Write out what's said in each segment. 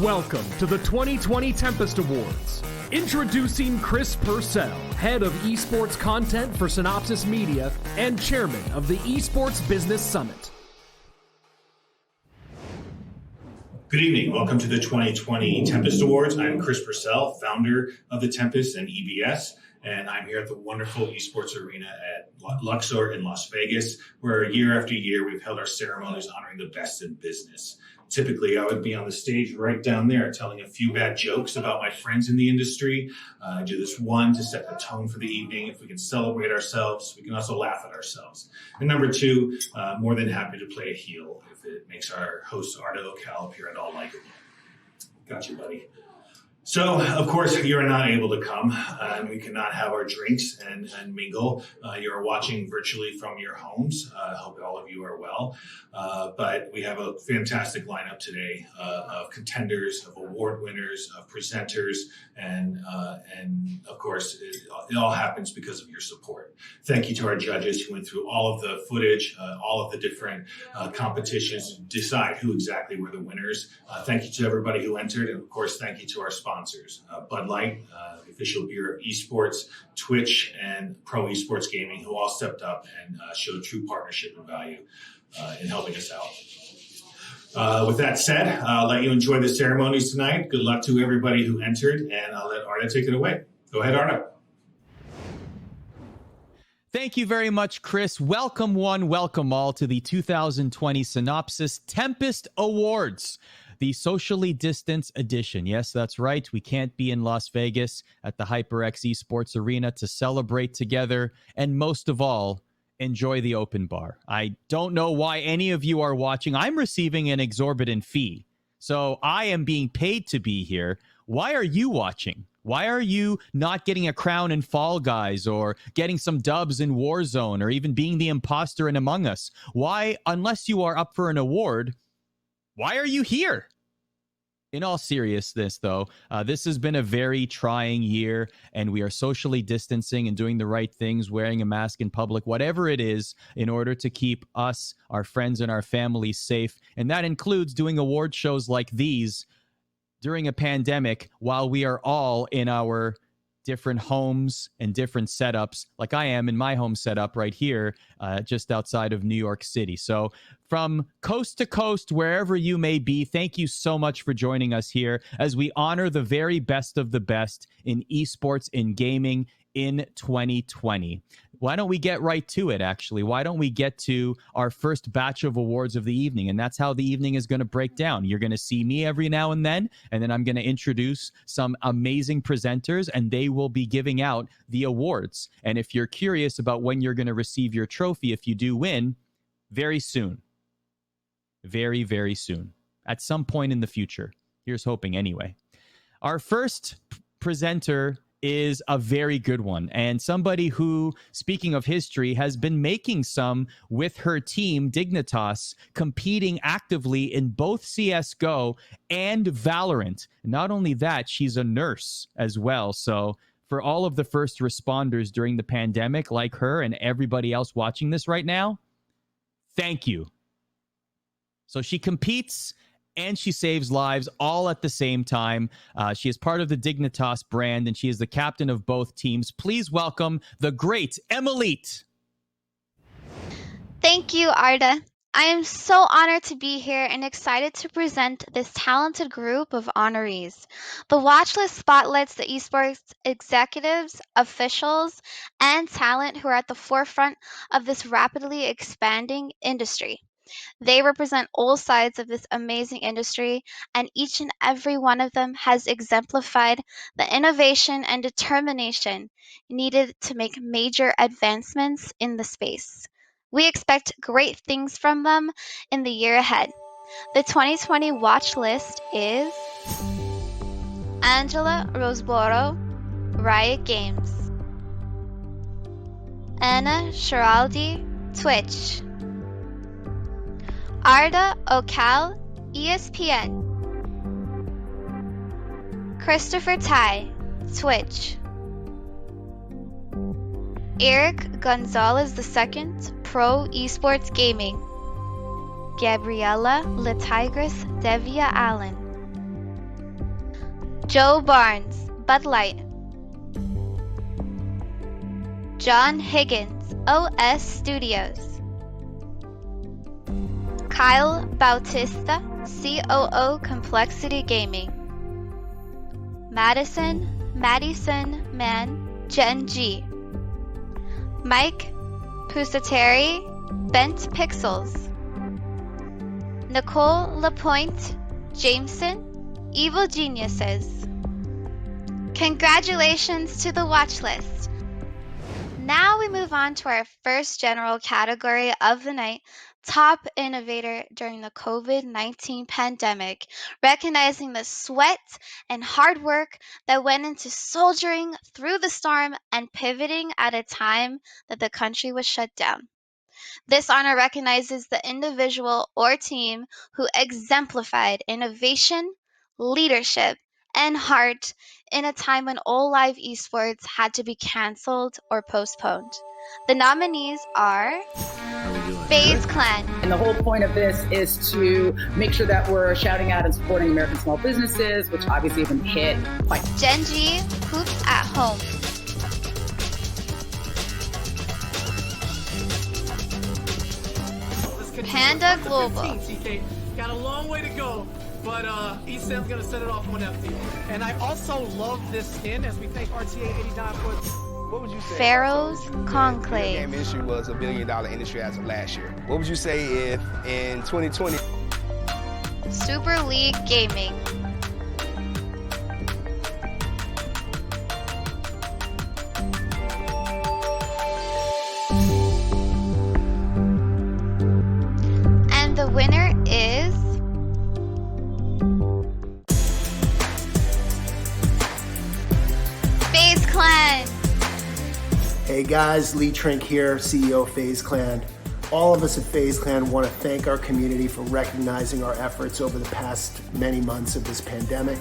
Welcome to the 2020 Tempest Awards. Introducing Chris Purcell, head of esports content for Synopsys Media and chairman of the Esports Business Summit. Good evening. Welcome to the 2020 Tempest Awards. I'm Chris Purcell, founder of the Tempest and EBS, and I'm here at the wonderful Esports Arena at Luxor in Las Vegas, where year after year we've held our ceremonies honoring the best in business. Typically, I would be on the stage right down there telling a few bad jokes about my friends in the industry. I do this, one, to set the tone for the evening. If we can celebrate ourselves, we can also laugh at ourselves. And number two, more than happy to play a heel if it makes our host, Arda Ocal, appear at all likable. Got you, buddy. So, of course, you're not able to come, and we cannot have our drinks and mingle. You're watching virtually from your homes. I hope all of you are well. But we have a fantastic lineup today of contenders, of award winners, of presenters, and of course, it all happens because of your support. Thank you to our judges who went through all of the footage, all of the different competitions to decide who exactly were the winners. Thank you to everybody who entered, and of course, thank you to our sponsors. Bud Light, the official beer of esports, Twitch, and Pro Esports Gaming, who all stepped up and showed true partnership and value in helping us out. With that said, I'll let you enjoy the ceremonies tonight. Good luck to everybody who entered, and I'll let Arda take it away. Go ahead, Arda. Thank you very much, Chris. Welcome one, welcome all to the 2020 Synopsys Tempest Awards. The socially distanced edition. Yes, that's right. We can't be in Las Vegas at the HyperX Esports Arena to celebrate together and most of all, enjoy the open bar. I don't know why any of you are watching. I'm receiving an exorbitant fee, so I am being paid to be here. Why are you watching? Why are you not getting a crown in Fall Guys or getting some dubs in Warzone or even being the imposter in Among Us? Why, unless you are up for an award, why are you here? In all seriousness, though, this has been a very trying year, and we are socially distancing and doing the right things, wearing a mask in public, whatever it is, in order to keep us, our friends, and our families safe. And that includes doing award shows like these during a pandemic while we are all in our different homes and different setups, like I am in my home setup right here, just outside of New York City. So from coast to coast, wherever you may be, thank you so much for joining us here as we honor the very best of the best in esports and gaming in 2020. Why don't we get right to it, actually? Why don't we get to our first batch of awards of the evening? And that's how the evening is going to break down. You're going to see me every now and then I'm going to introduce some amazing presenters, and they will be giving out the awards. And if you're curious about when you're going to receive your trophy, if you do win, very soon. Very, very soon. At some point in the future. Here's hoping anyway. Our first presenter is a very good one, and somebody who, speaking of history, has been making some with her team, Dignitas, competing actively in both CSGO and Valorant. Not only that, she's a nurse as well. So for all of the first responders during the pandemic, like her and everybody else watching this right now, thank you. So she competes and she saves lives all at the same time. She is part of the Dignitas brand, and she is the captain of both teams. Please welcome the great Emilite. Thank you, Arda. I am so honored to be here and excited to present this talented group of honorees. The watch list spotlights the esports executives, officials, and talent who are at the forefront of this rapidly expanding industry. They represent all sides of this amazing industry, and each and every one of them has exemplified the innovation and determination needed to make major advancements in the space. We expect great things from them in the year ahead. The 2020 watch list is Angela Rosboro, Riot Games; Anna Shiraldi, Twitch; Arda Ocal, ESPN; Christopher Tai, Twitch; Eric Gonzalez II, Pro Esports Gaming; Gabriela Le Tigris Devia Allen; Joe Barnes, Bud Light. John Higgins, OS Studios. Kyle Bautista, COO Complexity Gaming. Madison Man, Gen G. Mike Pusateri, Bent Pixels. Nicole Lapointe, Jameson, Evil Geniuses. Congratulations to the watch list. Now we move on to our first general category of the night, Top Innovator during the COVID-19 pandemic, recognizing the sweat and hard work that went into soldiering through the storm and pivoting at a time that the country was shut down. This honor recognizes the individual or team who exemplified innovation, leadership, and heart in a time when all live esports had to be canceled or postponed. The nominees are FaZe Clan, And the whole point of this is to make sure that we're shouting out and supporting American small businesses, which obviously have been hit quite. Gen G, Hoops at Home, Panda Global, Got a long way to go, but ESAM's gonna set it off one empty. And I also love this skin as we thank RTA 89 for. What would you say? Pharaoh's The Conclave, game industry was $1 billion industry as of last year. What would you say if in 2020? Super League Gaming, and the winner is FaZe Clan. Hey guys, Lee Trink here, CEO of FaZe Clan. All of us at FaZe Clan want to thank our community for recognizing our efforts over the past many months of this pandemic.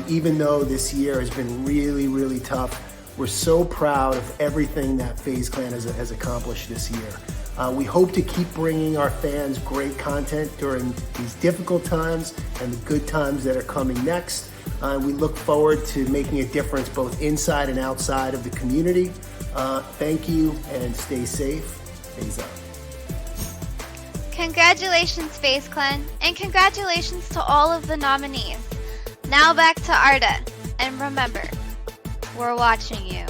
Even though this year has been really, really tough, we're so proud of everything that FaZe Clan has accomplished this year. We hope to keep bringing our fans great content during these difficult times and the good times that are coming next. We look forward to making a difference both inside and outside of the community. Thank you and stay safe. FaZe out. Congratulations, FaZe Clan, and congratulations to all of the nominees. Now back to Arda, and remember, we're watching you.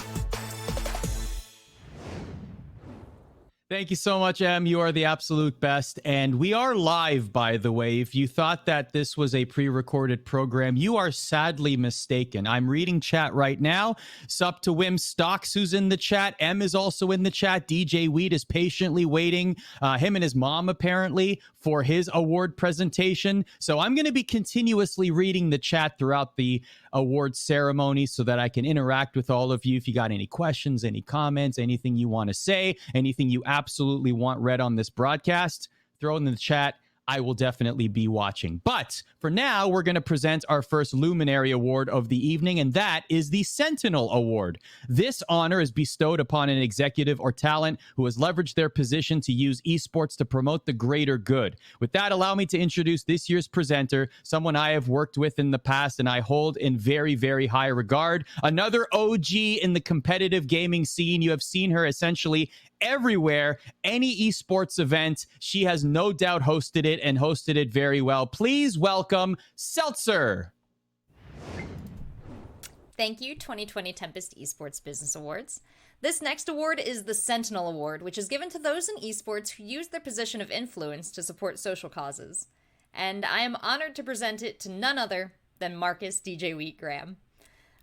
Thank you so much, Em. You are the absolute best. And we are live, by the way. If you thought that this was a pre-recorded program, you are sadly mistaken. I'm reading chat right now. Sup to Wim Stocks, who's in the chat. Em is also in the chat. DJ Weed is patiently waiting, him and his mom, apparently, for his award presentation. So I'm going to be continuously reading the chat throughout the award ceremony so that I can interact with all of you. If you got any questions, any comments, anything you want to say, anything you absolutely want read on this broadcast, throw it in the chat. I will definitely be watching. But for now, we're going to present our first Luminary Award of the evening, and that is the Sentinel Award. This honor is bestowed upon an executive or talent who has leveraged their position to use esports to promote the greater good. With that, allow me to introduce this year's presenter, someone I have worked with in the past and I hold in very, very high regard. Another OG in the competitive gaming scene. You have seen her essentially everywhere, any esports event. She has no doubt hosted it and hosted it very well. Please welcome Seltzer. Thank you, 2020 Tempest Esports Business Awards. This next award is the Sentinel Award, which is given to those in esports who use their position of influence to support social causes. And I am honored to present it to none other than Marcus DJ Wheatgraham.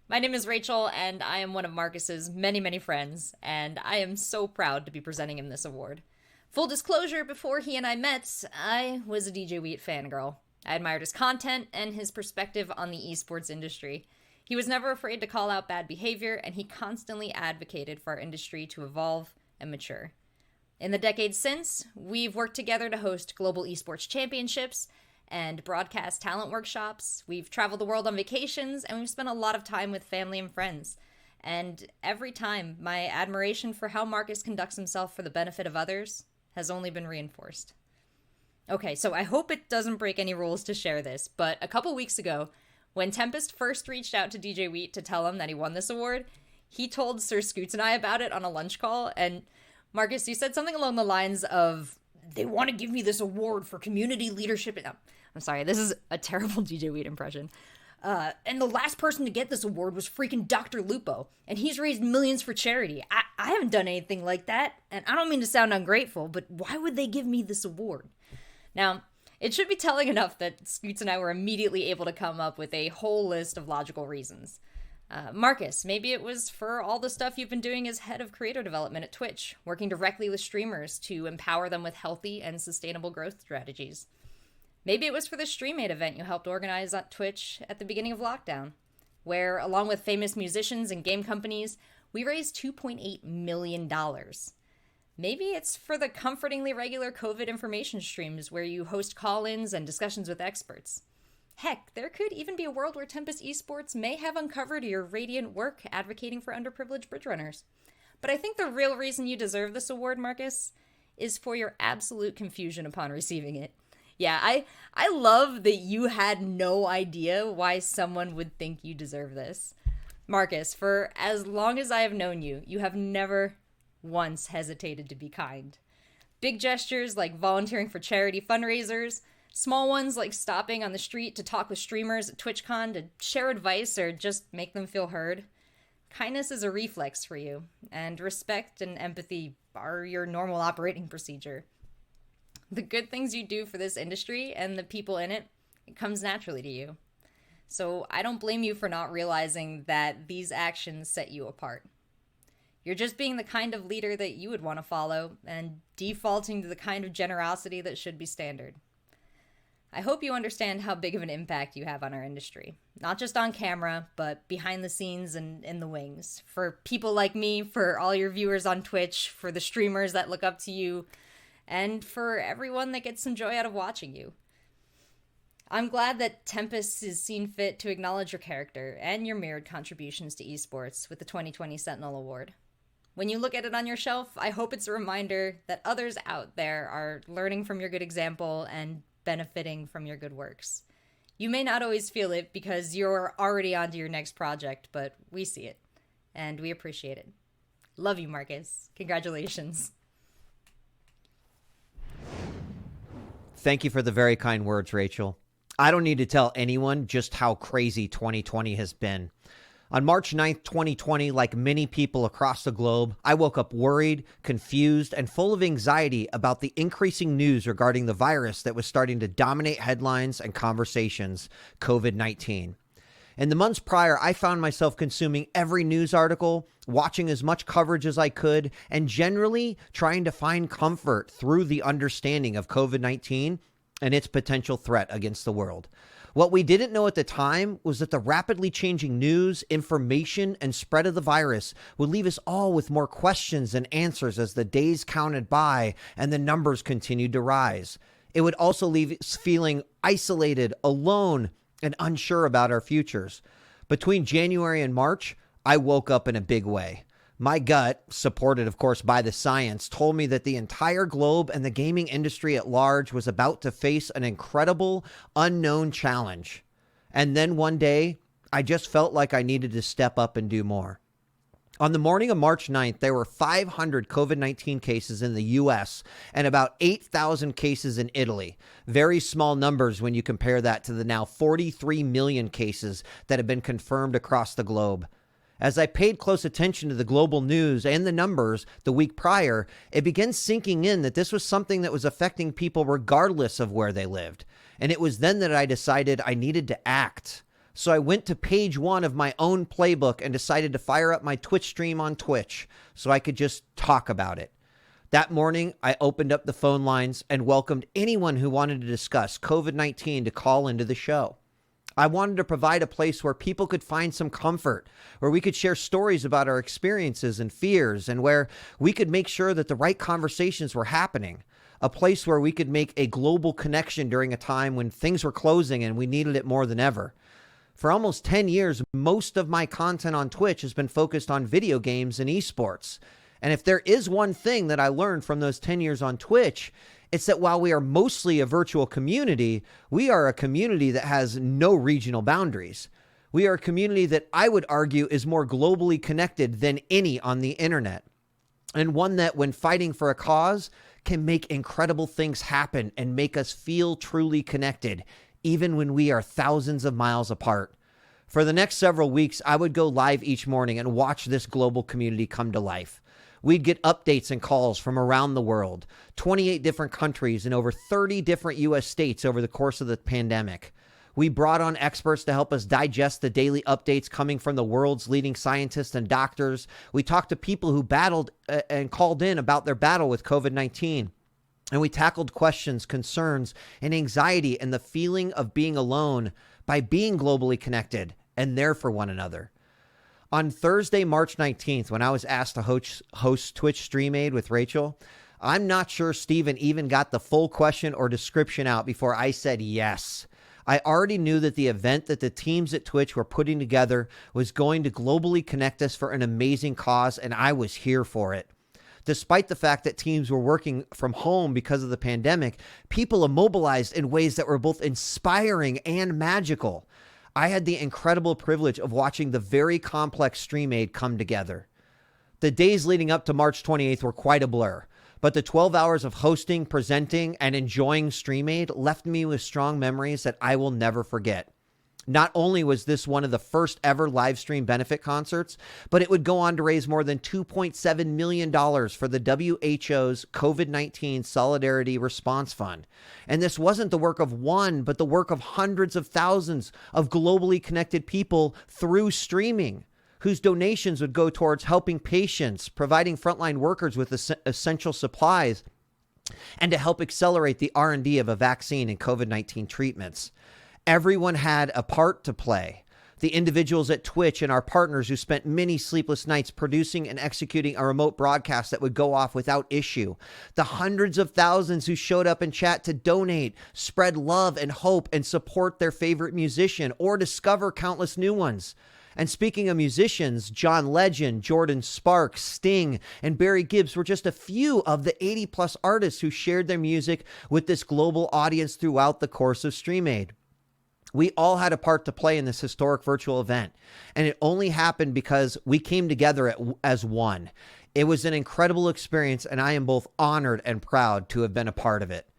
My name is Rachel, and I am one of Marcus's many, many friends, and I am so proud to be presenting him this award. Full disclosure, before he and I met, I was a DJ Wheat fangirl. I admired his content and his perspective on the esports industry. He was never afraid to call out bad behavior, and he constantly advocated for our industry to evolve and mature. In the decades since, we've worked together to host global esports championships and broadcast talent workshops. We've traveled the world on vacations, and we've spent a lot of time with family and friends. And every time, my admiration for how Marcus conducts himself for the benefit of others has only been reinforced. Okay, so I hope it doesn't break any rules to share this, but a couple weeks ago, When Tempest first reached out to DJ Wheat to tell him that he won this award, he told Sir Scoots and I about it on a lunch call. And Marcus, you said something along the lines of, they want to give me this award for community leadership. No, I'm sorry, this is a terrible DJ Wheat impression. And the last person to get this award was freaking Dr. Lupo, and he's raised millions for charity. I haven't done anything like that, and I don't mean to sound ungrateful, but why would they give me this award? Now, it should be telling enough that Scoots and I were immediately able to come up with a whole list of logical reasons. Marcus, maybe it was for all the stuff you've been doing as head of creator development at Twitch, working directly with streamers to empower them with healthy and sustainable growth strategies. Maybe it was for the StreamAid event you helped organize at Twitch at the beginning of lockdown, where, along with famous musicians and game companies, we raised $2.8 million. Maybe it's for the comfortingly regular COVID information streams where you host call-ins and discussions with experts. Heck, there could even be a world where Tempest Esports may have uncovered your radiant work advocating for underprivileged bridge runners. But I think the real reason you deserve this award, Marcus, is for your absolute confusion upon receiving it. Yeah, I love that you had no idea why someone would think you deserve this. Marcus, for as long as I have known you, you have never once hesitated to be kind. Big gestures like volunteering for charity fundraisers, small ones like stopping on the street to talk with streamers at TwitchCon to share advice or just make them feel heard. Kindness is a reflex for you, and respect and empathy are your normal operating procedure. The good things you do for this industry and the people in it, it comes naturally to you. So I don't blame you for not realizing that these actions set you apart. You're just being the kind of leader that you would want to follow and defaulting to the kind of generosity that should be standard. I hope you understand how big of an impact you have on our industry. Not just on camera, but behind the scenes and in the wings. For people like me, for all your viewers on Twitch, for the streamers that look up to you, and for everyone that gets some joy out of watching you. I'm glad that Tempest is seen fit to acknowledge your character and your mirrored contributions to esports with the 2020 Sentinel Award. When you look at it on your shelf, I hope it's a reminder that others out there are learning from your good example and benefiting from your good works. You may not always feel it because you're already on to your next project, but we see it, and we appreciate it. Love you, Marcus. Congratulations. Thank you for the very kind words, Rachel. I don't need to tell anyone just how crazy 2020 has been. On March 9th, 2020, like many people across the globe, I woke up worried, confused, and full of anxiety about the increasing news regarding the virus that was starting to dominate headlines and conversations, COVID-19. In the months prior, I found myself consuming every news article, watching as much coverage as I could, and generally trying to find comfort through the understanding of COVID-19 and its potential threat against the world. What we didn't know at the time was that the rapidly changing news, information, and spread of the virus would leave us all with more questions than answers as the days counted by and the numbers continued to rise. It would also leave us feeling isolated, alone, and unsure about our futures. Between January and March, I woke up in a big way. My gut, supported of course by the science, told me that the entire globe and the gaming industry at large was about to face an incredible, unknown challenge. And then one day, I just felt like I needed to step up and do more. On the morning of March 9th, there were 500 COVID-19 cases in the U.S. and about 8,000 cases in Italy. Very small numbers when you compare that to the now 43 million cases that have been confirmed across the globe. As I paid close attention to the global news and the numbers the week prior, it began sinking in that this was something that was affecting people regardless of where they lived. And it was then that I decided I needed to act. So I went to page 1 of my own playbook and decided to fire up my Twitch stream on Twitch so I could just talk about it. That morning, I opened up the phone lines and welcomed anyone who wanted to discuss COVID-19 to call into the show. I wanted to provide a place where people could find some comfort, where we could share stories about our experiences and fears, and where we could make sure that the right conversations were happening. A place where we could make a global connection during a time when things were closing and we needed it more than ever. For almost 10 years, most of my content on Twitch has been focused on video games and esports. And if there is one thing that I learned from those 10 years on Twitch, It's that while we are mostly a virtual community, we are a community that has no regional boundaries. We are a community that I would argue is more globally connected than any on the internet, and one that, when fighting for a cause, can make incredible things happen and make us feel truly connected, even when we are thousands of miles apart. For the next several weeks, I would go live each morning and watch this global community come to life. We'd get updates and calls from around the world, 28 different countries and over 30 different U.S. states over the course of the pandemic. We brought on experts to help us digest the daily updates coming from the world's leading scientists and doctors. We talked to people who battled and called in about their battle with COVID-19. And we tackled questions, concerns, and anxiety and the feeling of being alone by being globally connected and there for one another. On Thursday, March 19th, when I was asked to host Twitch Stream Aid with Rachel, I'm not sure Steven even got the full question or description out before I said yes. I already knew that the event that the teams at Twitch were putting together was going to globally connect us for an amazing cause, and I was here for it. Despite the fact that teams were working from home because of the pandemic, people immobilized in ways that were both inspiring and magical. I had the incredible privilege of watching the very complex Stream Aid come together. The days leading up to March 28th were quite a blur, but the 12 hours of hosting, presenting, and enjoying Stream Aid left me with strong memories that I will never forget. Not only was this one of the first ever live stream benefit concerts, but it would go on to raise more than $2.7 million for the WHO's COVID-19 Solidarity Response Fund. And this wasn't the work of one, but the work of hundreds of thousands of globally connected people through streaming, whose donations would go towards helping patients, providing frontline workers with essential supplies, and to help accelerate the R&D of a vaccine and COVID-19 treatments. Everyone had a part to play. The individuals at Twitch and our partners who spent many sleepless nights producing and executing a remote broadcast that would go off without issue. The hundreds of thousands who showed up in chat to donate, spread love and hope, and support their favorite musician or discover countless new ones. And speaking of musicians, John Legend, Jordan Sparks, Sting, and Barry Gibbs were just a few of the 80-plus artists who shared their music with this global audience throughout the course of Stream Aid. We all had a part to play in this historic virtual event, and it only happened because we came together as one. It was an incredible experience, and I am both honored and proud to have been a part of it.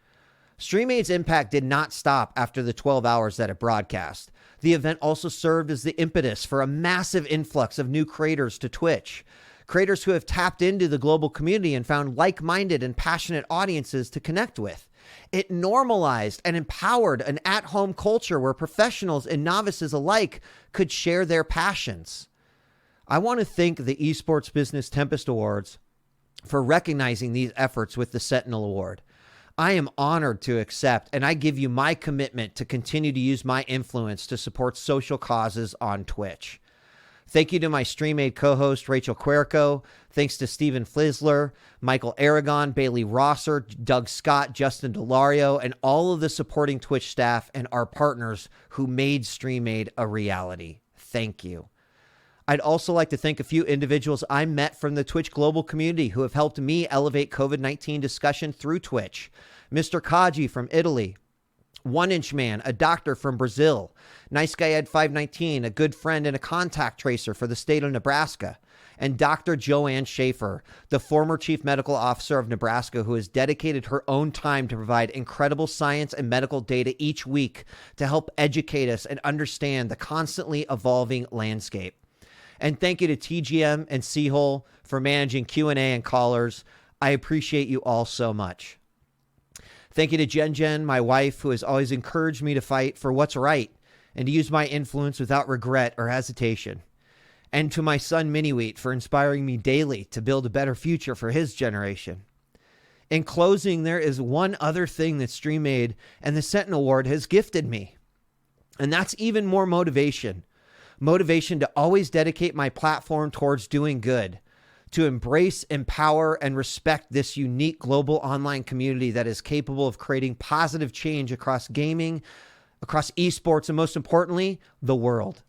Stream Aid's impact did not stop after the 12 hours that it broadcast. The event also served as the impetus for a massive influx of new creators to Twitch. Creators who have tapped into the global community and found like-minded and passionate audiences to connect with. It normalized and empowered an at-home culture where professionals and novices alike could share their passions. I want to thank the Esports Business Tempest Awards for recognizing these efforts with the Sentinel Award. I am honored to accept, and I give you my commitment to continue to use my influence to support social causes on Twitch. Thank you to my Stream Aid co-host, Rachel Querco. Thanks to Stephen Flisler, Michael Aragon, Bailey Rosser, Doug Scott, Justin Delario, and all of the supporting Twitch staff and our partners who made Stream Aid a reality. Thank you. I'd also like to thank a few individuals I met from the Twitch global community who have helped me elevate COVID-19 discussion through Twitch. Mr. Kaji from Italy, One Inch Man, a doctor from Brazil, Nice Guy Ed 519, a good friend and a contact tracer for the state of Nebraska, and Dr. Joanne Schaefer, the former chief medical officer of Nebraska, who has dedicated her own time to provide incredible science and medical data each week to help educate us and understand the constantly evolving landscape. And thank you to TGM and Seahole for managing Q&A and callers. I appreciate you all so much. Thank you to Jen, my wife, who has always encouraged me to fight for what's right and to use my influence without regret or hesitation. And to my son, Mini-Wheat, for inspiring me daily to build a better future for his generation. In closing, there is one other thing that Stream Aid and the Sentinel Award has gifted me, and that's even more motivation. Motivation to always dedicate my platform towards doing good, to embrace, empower, and respect this unique global online community that is capable of creating positive change across gaming, across esports, and most importantly, the world.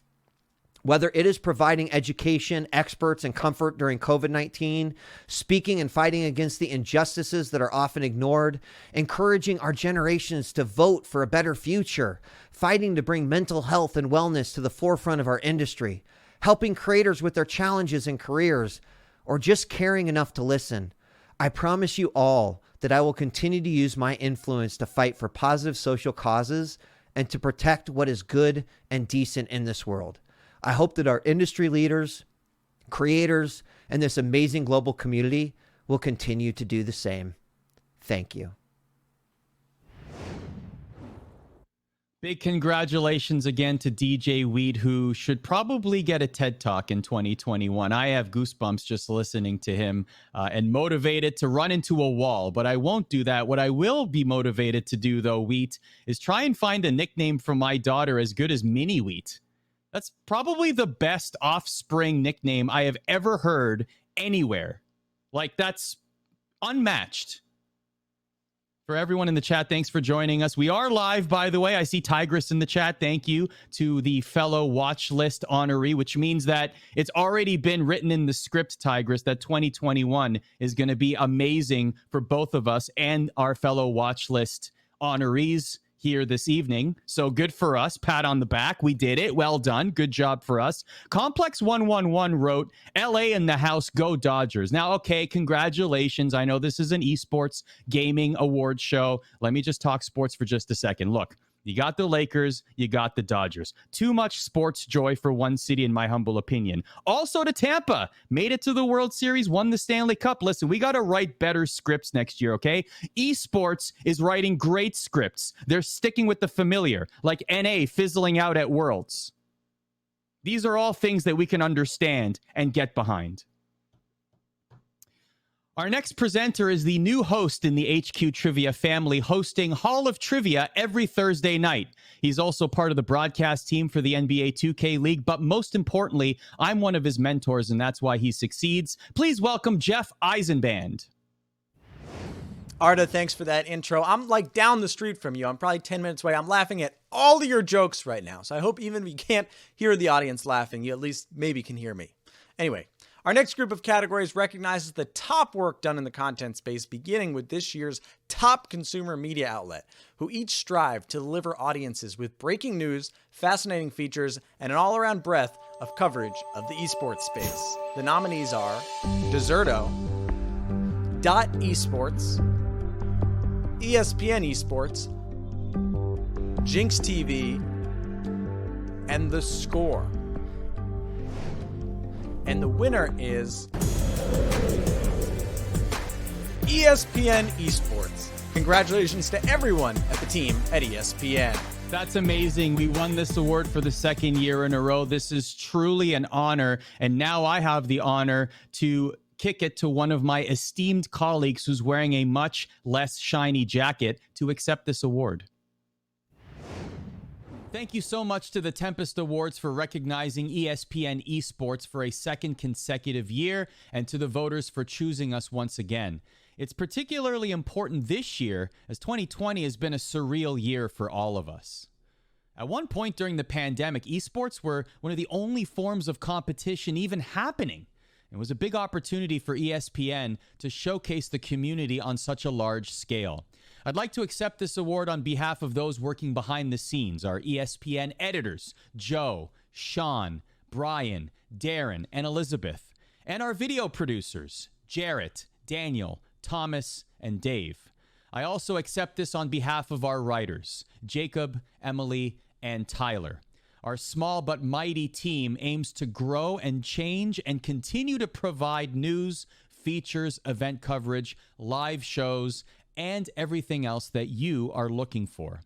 Whether it is providing education, experts, and comfort during COVID-19, speaking and fighting against the injustices that are often ignored, encouraging our generations to vote for a better future, fighting to bring mental health and wellness to the forefront of our industry, helping creators with their challenges and careers, or just caring enough to listen, I promise you all that I will continue to use my influence to fight for positive social causes and to protect what is good and decent in this world. I hope that our industry leaders, creators, and this amazing global community will continue to do the same. Thank you. Big congratulations again to DJ Weed, who should probably get a TED Talk in 2021. I have goosebumps just listening to him and motivated to run into a wall, but I won't do that. What I will be motivated to do, though, Wheat, is try and find a nickname for my daughter as good as Mini Wheat. That's probably the best offspring nickname I have ever heard anywhere. Like, that's unmatched. For everyone in the chat, thanks for joining us. We are live, by the way. I see Tigress in the chat. Thank you to the fellow watch list honoree, which means that it's already been written in the script, Tigress, that 2021 is going to be amazing for both of us and our fellow watch list honorees here this evening. So good for us. Pat on the back. We did it. Well done. Good job for us. Complex 111 wrote, LA in the house, go Dodgers. Now, okay, congratulations. I know this is an esports gaming award show. Let me just talk sports for just a second. Look, you got the Lakers, you got the Dodgers. Too much sports joy for one city, in my humble opinion. Also to Tampa, made it to the World Series, won the Stanley Cup. Listen, we got to write better scripts next year, okay? Esports is writing great scripts. They're sticking with the familiar, like NA fizzling out at Worlds. These are all things that we can understand and get behind. Our next presenter is the new host in the HQ Trivia family, hosting Hall of Trivia every Thursday night. He's also part of the broadcast team for the NBA 2K League, but most importantly, I'm one of his mentors, and that's why he succeeds. Please welcome Jeff Eisenband. Arda, thanks for that intro. I'm like down the street from you. I'm probably 10 minutes away. I'm laughing at all of your jokes right now. So I hope even if you can't hear the audience laughing, you at least maybe can hear me. Anyway, our next group of categories recognizes the top work done in the content space, beginning with this year's top consumer media outlet, who each strive to deliver audiences with breaking news, fascinating features, and an all-around breadth of coverage of the esports space. The nominees are Deserto, Esports, ESPN Esports, Jinx TV, and The Score. And the winner is ESPN Esports. Congratulations to everyone at the team at ESPN. That's amazing. We won this award for the second year in a row. This is truly an honor. And now I have the honor to kick it to one of my esteemed colleagues who's wearing a much less shiny jacket to accept this award. Thank you so much to the Tempest Awards for recognizing ESPN Esports for a second consecutive year, and to the voters for choosing us once again. It's particularly important this year, as 2020 has been a surreal year for all of us. At one point during the pandemic, esports were one of the only forms of competition even happening. It was a big opportunity for ESPN to showcase the community on such a large scale. I'd like to accept this award on behalf of those working behind the scenes, our ESPN editors, Joe, Sean, Brian, Darren, and Elizabeth, and our video producers, Jarrett, Daniel, Thomas, and Dave. I also accept this on behalf of our writers, Jacob, Emily, and Tyler. Our small but mighty team aims to grow and change and continue to provide news, features, event coverage, live shows, and everything else that you are looking for.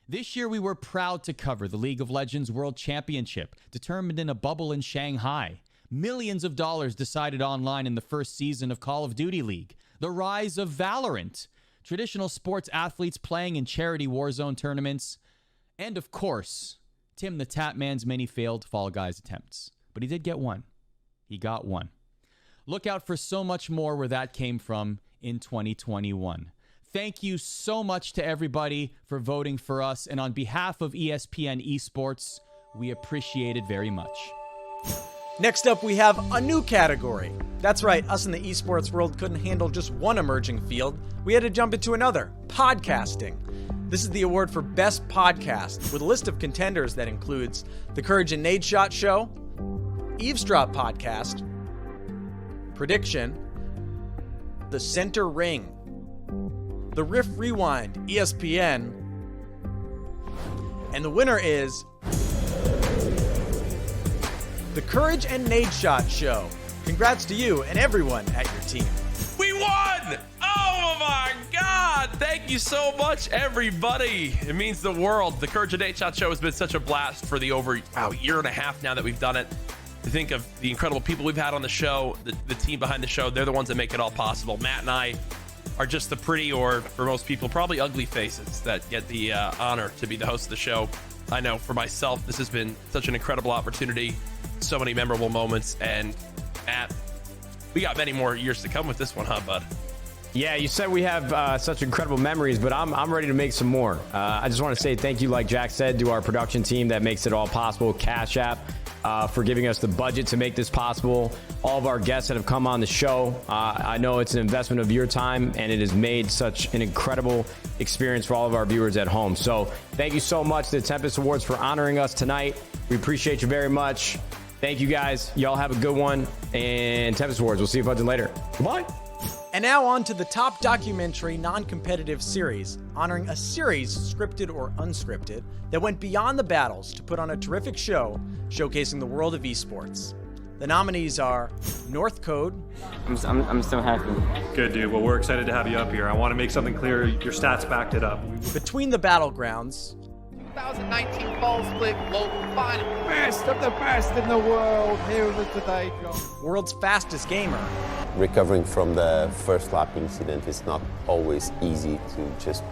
This year, we were proud to cover the League of Legends World Championship, determined in a bubble in Shanghai. Millions of dollars decided online in the first season of Call of Duty League. The rise of Valorant. Traditional sports athletes playing in charity Warzone tournaments. And of course, Tim the Tapman's many failed Fall Guys attempts. But he did get one. He got one. Look out for so much more where that came from in 2021. Thank you so much to everybody for voting for us. And on behalf of ESPN Esports, we appreciate it very much. Next up, we have a new category. That's right, us in the esports world couldn't handle just one emerging field. We had to jump into another, podcasting. This is the award for Best Podcast, with a list of contenders that includes The Courage and Nade Shot Show, Eavesdrop Podcast, Prediction, The Center Ring, The Riff Rewind, ESPN, and the winner is The Courage and Nade Shot Show. Congrats to you and everyone at your team. We won! Oh my God! Thank you so much, everybody. It means the world. The Courage and Nade Shot Show has been such a blast for the over year and a half now that we've done it. To think of the incredible people we've had on the show, the team behind the show, they're the ones that make it all possible. Matt and I are just the pretty, or for most people, probably ugly faces that get the honor to be the host of the show. I know for myself, this has been such an incredible opportunity, so many memorable moments, and Matt, we got many more years to come with this one, huh, bud? Yeah, you said we have such incredible memories, but I'm ready to make some more. I just want to say thank you, like Jack said, to our production team that makes it all possible, Cash App, for giving us the budget to make this possible. All of our guests that have come on the show. I know it's an investment of your time, and it has made such an incredible experience for all of our viewers at home. So thank you so much to the Tempest Awards for honoring us tonight. We appreciate you very much. Thank you, guys. Y'all have a good one. And Tempest Awards, we'll see you later. Goodbye. And now on to the top documentary non-competitive series, honoring a series, scripted or unscripted, that went beyond the battles to put on a terrific show showcasing the world of esports. The nominees are North Code. I'm so happy. Good, dude. Well, we're excited to have you up here. I want to make something clear. Your stats backed it up. Between the Battlegrounds. 2019 Fall Split Global Final. Best of the best in the world here with today, John. World's Fastest Gamer. Recovering from the first lap incident is not always easy to just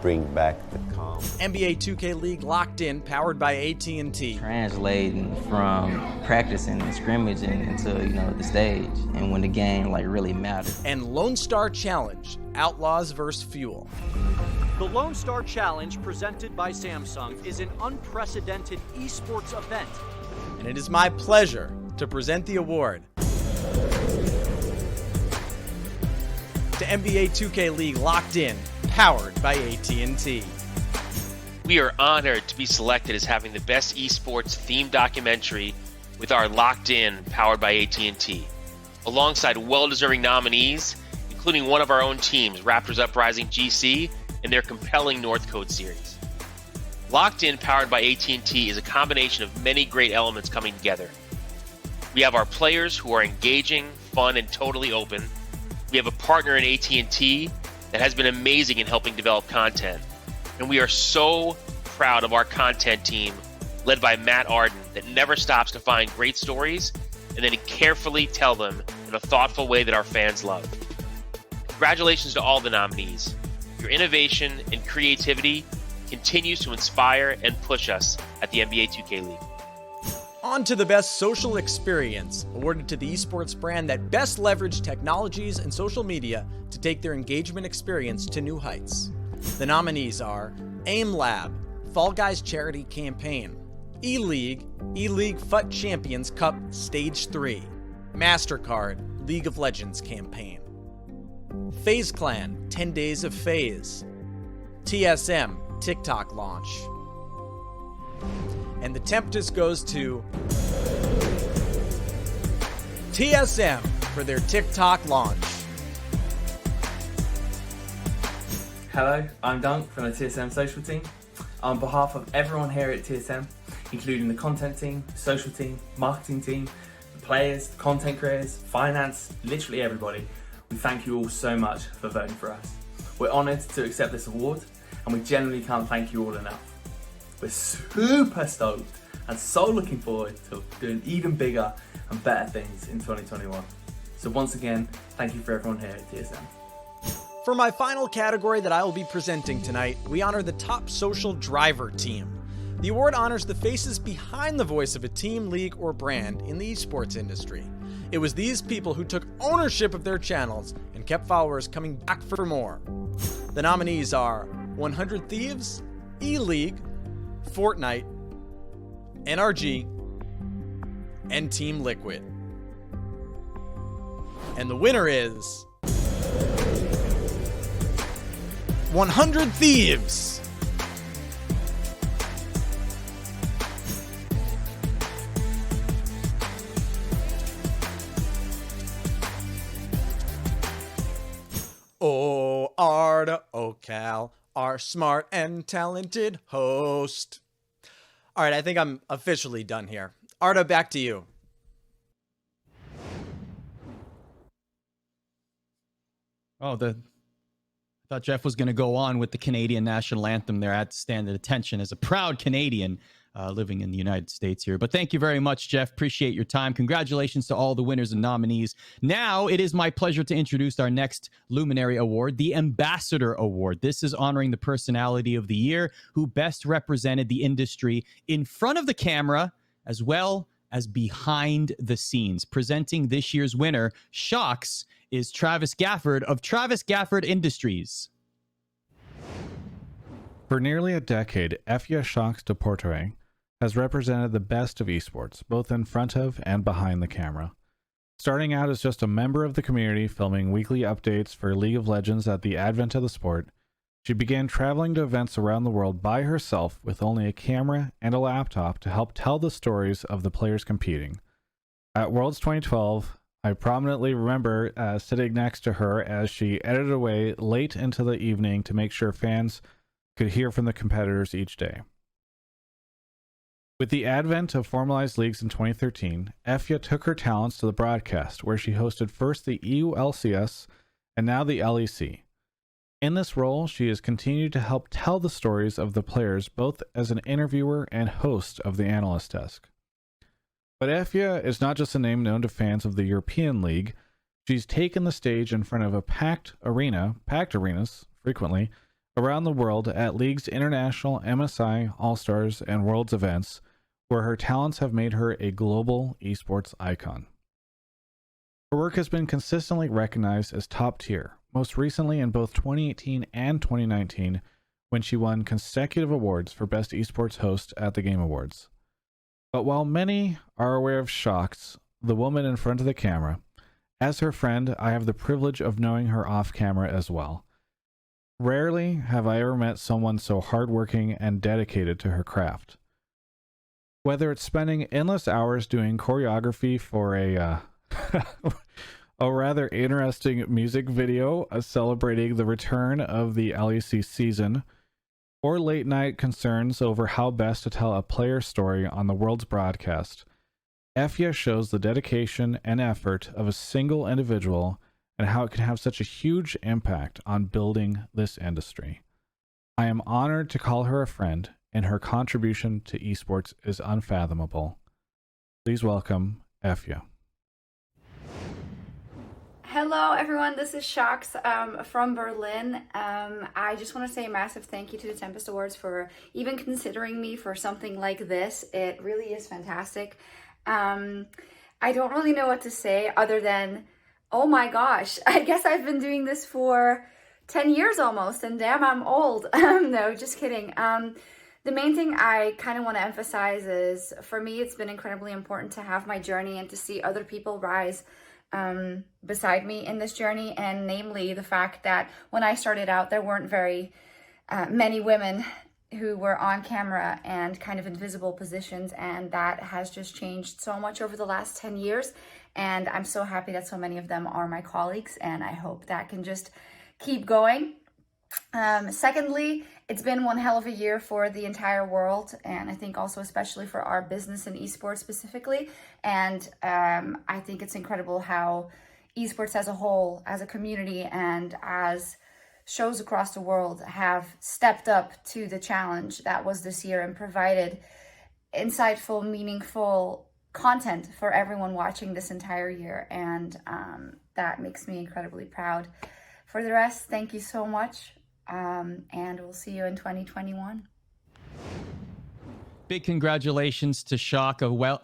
bring back the calm. NBA 2K League Locked In, powered by AT&T. Translating from practicing and scrimmaging into, the stage, and when the game really mattered. And Lone Star Challenge, Outlaws vs. Fuel. The Lone Star Challenge, presented by Samsung, is an unprecedented esports event. And it is my pleasure to present the award to NBA 2K League Locked In, powered by AT&T. We are honored to be selected as having the best esports themed documentary with our Locked In, powered by AT&T, alongside well-deserving nominees, including one of our own teams, Raptors Uprising GC, and their compelling North Code series. Locked In, powered by AT&T, is a combination of many great elements coming together. We have our players who are engaging, fun, and totally open. We have a partner in AT&T that has been amazing in helping develop content. And we are so proud of our content team, led by Matt Arden, that never stops to find great stories and then carefully tell them in a thoughtful way that our fans love. Congratulations to all the nominees. Your innovation and creativity continues to inspire and push us at the NBA 2K League. On to the best social experience, awarded to the esports brand that best leveraged technologies and social media to take their engagement experience to new heights. The nominees are AIM Lab, Fall Guys Charity Campaign, E-League, E-League FUT Champions Cup Stage 3, MasterCard, League of Legends Campaign, FaZe Clan, 10 Days of FaZe, TSM, TikTok Launch. And the Tempest goes to TSM for their TikTok launch. Hello, I'm Dunk from the TSM social team. On behalf of everyone here at TSM, including the content team, social team, marketing team, the players, content creators, finance, literally everybody, we thank you all so much for voting for us. We're honoured to accept this award, and we genuinely can't thank you all enough. We're super stoked and so looking forward to doing even bigger and better things in 2021. So once again, thank you for everyone here at TSM. For my final category that I will be presenting tonight, we honor the top social driver team. The award honors the faces behind the voice of a team, league, or brand in the esports industry. It was these people who took ownership of their channels and kept followers coming back for more. The nominees are 100 Thieves, E-League, Fortnite, NRG, and Team Liquid. And the winner is 100 Thieves. Oh, Arda, oh, Cal, our smart and talented host. All right, I think I'm officially done here. Arda, back to you. Oh, I thought Jeff was going to go on with the Canadian national anthem there. I had to stand at attention as a proud Canadian living in the United States here. But thank you very much, Jeff. Appreciate your time. Congratulations to all the winners and nominees. Now it is my pleasure to introduce our next Luminary Award, the Ambassador Award. This is honoring the personality of the year who best represented the industry in front of the camera as well as behind the scenes. Presenting this year's winner, Shocks, is Travis Gafford of Travis Gafford Industries. For nearly a decade, Efya Shocks de Portere has represented the best of esports, both in front of and behind the camera. Starting out as just a member of the community filming weekly updates for League of Legends at the advent of the sport, she began traveling to events around the world by herself with only a camera and a laptop to help tell the stories of the players competing. At Worlds 2012, I prominently remember sitting next to her as she edited away late into the evening to make sure fans could hear from the competitors each day. With the advent of formalized leagues in 2013, Efya took her talents to the broadcast, where she hosted first the EU LCS and now the LEC. In this role, she has continued to help tell the stories of the players both as an interviewer and host of the analyst desk. But Efya is not just a name known to fans of the European League. She's taken the stage in front of a packed arenas frequently, around the world at League's international MSI, All-Stars, and Worlds events, where her talents have made her a global esports icon. Her work has been consistently recognized as top tier, most recently in both 2018 and 2019, when she won consecutive awards for Best Esports Host at the Game Awards. But while many are aware of Shocks, the woman in front of the camera, as her friend, I have the privilege of knowing her off camera as well. Rarely have I ever met someone so hardworking and dedicated to her craft. Whether it's spending endless hours doing choreography for a rather interesting music video celebrating the return of the LEC season, or late night concerns over how best to tell a player story on the world's broadcast, Efya shows the dedication and effort of a single individual and how it can have such a huge impact on building this industry. I am honored to call her a friend, and her contribution to esports is unfathomable. Please welcome Efya. Hello everyone, this is Shocks from Berlin. I just want to say a massive thank you to the Tempest Awards for even considering me for something like this. It really is fantastic. I don't really know what to say other than, oh my gosh, I guess I've been doing this for 10 years almost, and damn, I'm old. No, just kidding. The main thing I kind of want to emphasize is, for me, it's been incredibly important to have my journey and to see other people rise beside me in this journey, and namely the fact that when I started out, there weren't very many women who were on camera and kind of invisible positions, and that has just changed so much over the last 10 years, and I'm so happy that so many of them are my colleagues, and I hope that can just keep going. Secondly, it's been one hell of a year for the entire world, and I think also especially for our business and esports specifically, and I think it's incredible how esports as a whole, as a community, and as shows across the world have stepped up to the challenge that was this year and provided insightful, meaningful content for everyone watching this entire year, and that makes me incredibly proud. For the rest, thank you so much, and we'll see you in 2021. Big congratulations to Shock.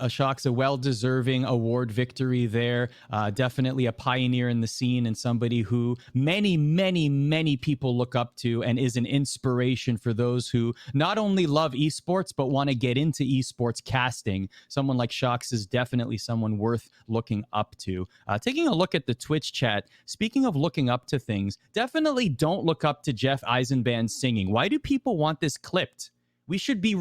Shock's a well-deserving award victory there. Definitely a pioneer in the scene and somebody who many people look up to and is an inspiration for those who not only love esports but want to get into esports casting. Someone like Shock's is definitely someone worth looking up to. Taking a look at the Twitch chat, speaking of looking up to things, definitely don't look up to Jeff Eisenband singing. Why do people want this clipped? We should be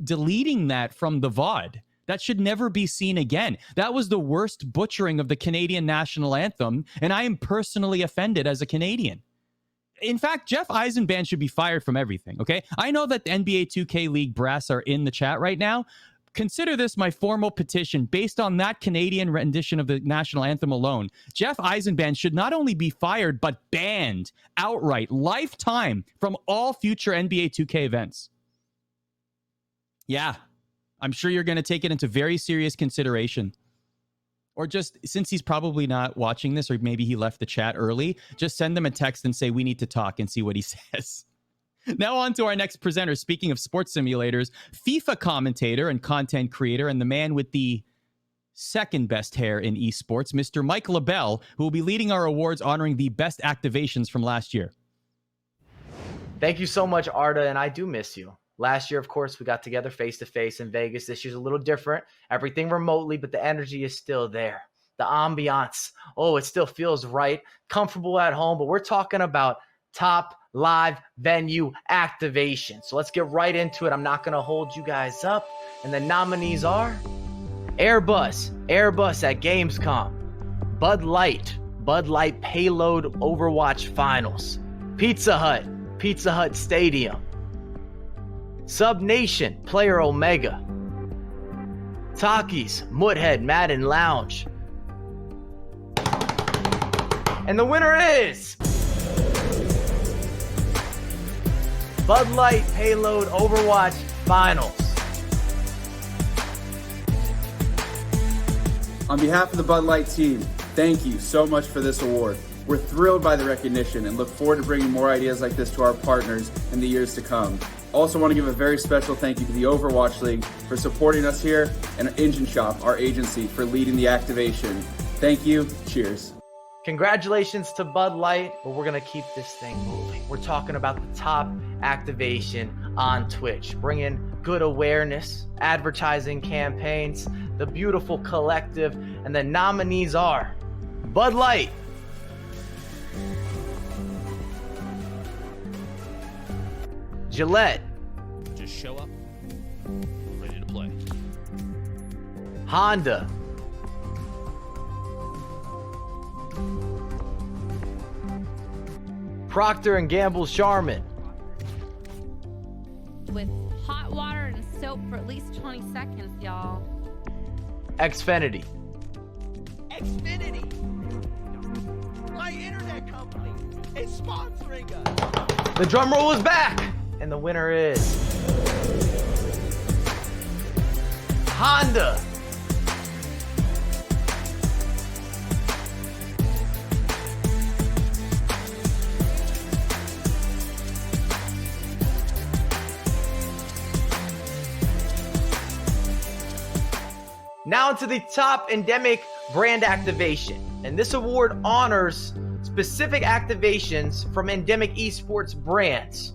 deleting that from the VOD. That should never be seen again. That was the worst butchering of the Canadian national anthem, and I am personally offended as a Canadian. In fact, Jeff Eisenband should be fired from everything, okay? I know that the NBA 2K League brass are in the chat right now. Consider this my formal petition based on that Canadian rendition of the national anthem alone. Jeff Eisenband should not only be fired, but banned outright, lifetime, from all future NBA 2K events. Yeah, I'm sure you're going to take it into very serious consideration. Or just, since he's probably not watching this, or maybe he left the chat early, just send him a text and say, we need to talk, and see what he says. Now on to our next presenter. Speaking of sports simulators, FIFA commentator and content creator, and the man with the second best hair in esports, Mr. Mike LaBelle, who will be leading our awards honoring the best activations from last year. Thank you so much, Arda, and I do miss you. Last year, of course, we got together face-to-face in Vegas. This year's a little different. Everything remotely, but the energy is still there. The ambiance, it still feels right. Comfortable at home, but we're talking about top live venue activation. So let's get right into it. I'm not going to hold you guys up. And the nominees are Airbus at Gamescom, Bud Light Payload Overwatch Finals, Pizza Hut Stadium, Sub Nation Player Omega, Takis Muthead Madden Lounge, and the winner is Bud Light Payload Overwatch Finals. On behalf of the Bud Light team, thank you so much for this award. We're thrilled by the recognition and look forward to bringing more ideas like this to our partners in the years to come. Also want to give a very special thank you to the Overwatch League for supporting us here, and Engine Shop, our agency, for leading the activation. Thank you. Cheers. Congratulations to Bud Light, but we're going to keep this thing moving. We're talking about the top activation on Twitch, bringing good awareness, advertising campaigns, the beautiful collective, and the nominees are Bud Light, Gillette, just show up, ready to play, Honda, Procter & Gamble Charmin, with hot water and soap for at least 20 seconds, y'all. Xfinity, my internet company, is sponsoring us. The drum roll is back, and the winner is Honda. Now to the top endemic brand activation. And this award honors specific activations from endemic esports brands.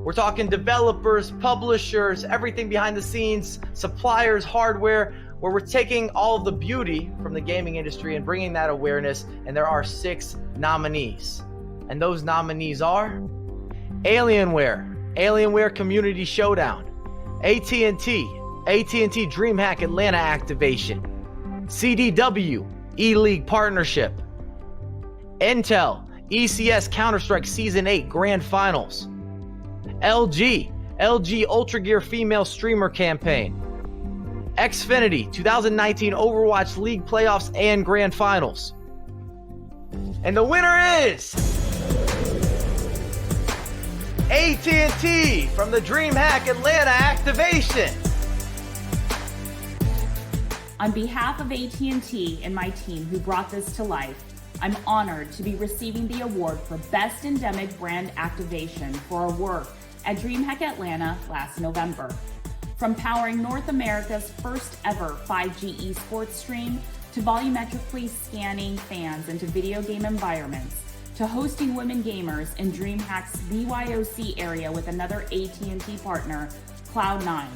We're talking developers, publishers, everything behind the scenes, suppliers, hardware, where we're taking all of the beauty from the gaming industry and bringing that awareness. And there are 6 nominees. And those nominees are Alienware Community Showdown, AT&T DreamHack Atlanta activation, CDW E-League Partnership, Intel ECS Counter-Strike Season 8 Grand Finals, LG Ultra Gear Female Streamer Campaign, Xfinity 2019 Overwatch League Playoffs and Grand Finals. And the winner is AT&T from the DreamHack Atlanta activation. On behalf of AT&T and my team who brought this to life, I'm honored to be receiving the award for Best Endemic Brand Activation for our work at DreamHack Atlanta last November. From powering North America's first ever 5G esports stream, to volumetrically scanning fans into video game environments, to hosting women gamers in DreamHack's BYOC area with another AT&T partner, Cloud9,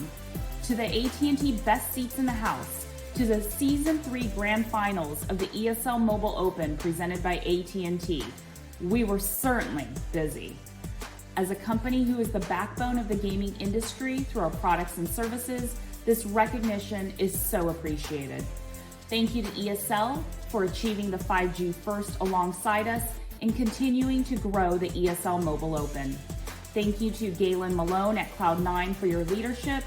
to the AT&T Best Seats in the House, to the Season 3 Grand Finals of the ESL Mobile Open presented by AT&T. We were certainly busy. As a company who is the backbone of the gaming industry through our products and services, this recognition is so appreciated. Thank you to ESL for achieving the 5G first alongside us and continuing to grow the ESL Mobile Open. Thank you to Galen Malone at Cloud9 for your leadership.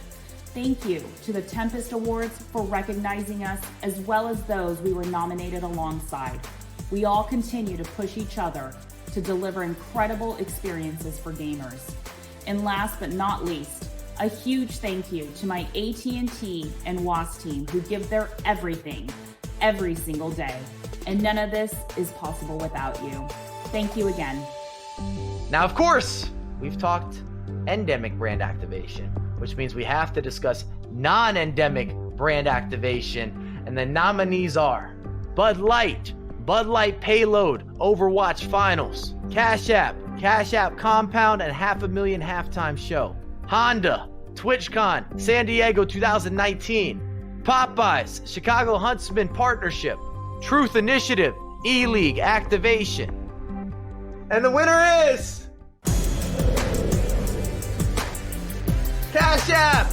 Thank you to the Tempest Awards for recognizing us, as well as those we were nominated alongside. We all continue to push each other to deliver incredible experiences for gamers. And last but not least, a huge thank you to my AT&T and WAS team who give their everything every single day. And none of this is possible without you. Thank you again. Now, of course, we've talked endemic brand activation, which means we have to discuss non-endemic brand activation. And the nominees are Bud Light Payload, Overwatch Finals, Cash App Compound, and 500,000 halftime show. Honda, TwitchCon, San Diego 2019. Popeyes, Chicago Huntsman Partnership. Truth Initiative, E-League Activation. And the winner is Cash App.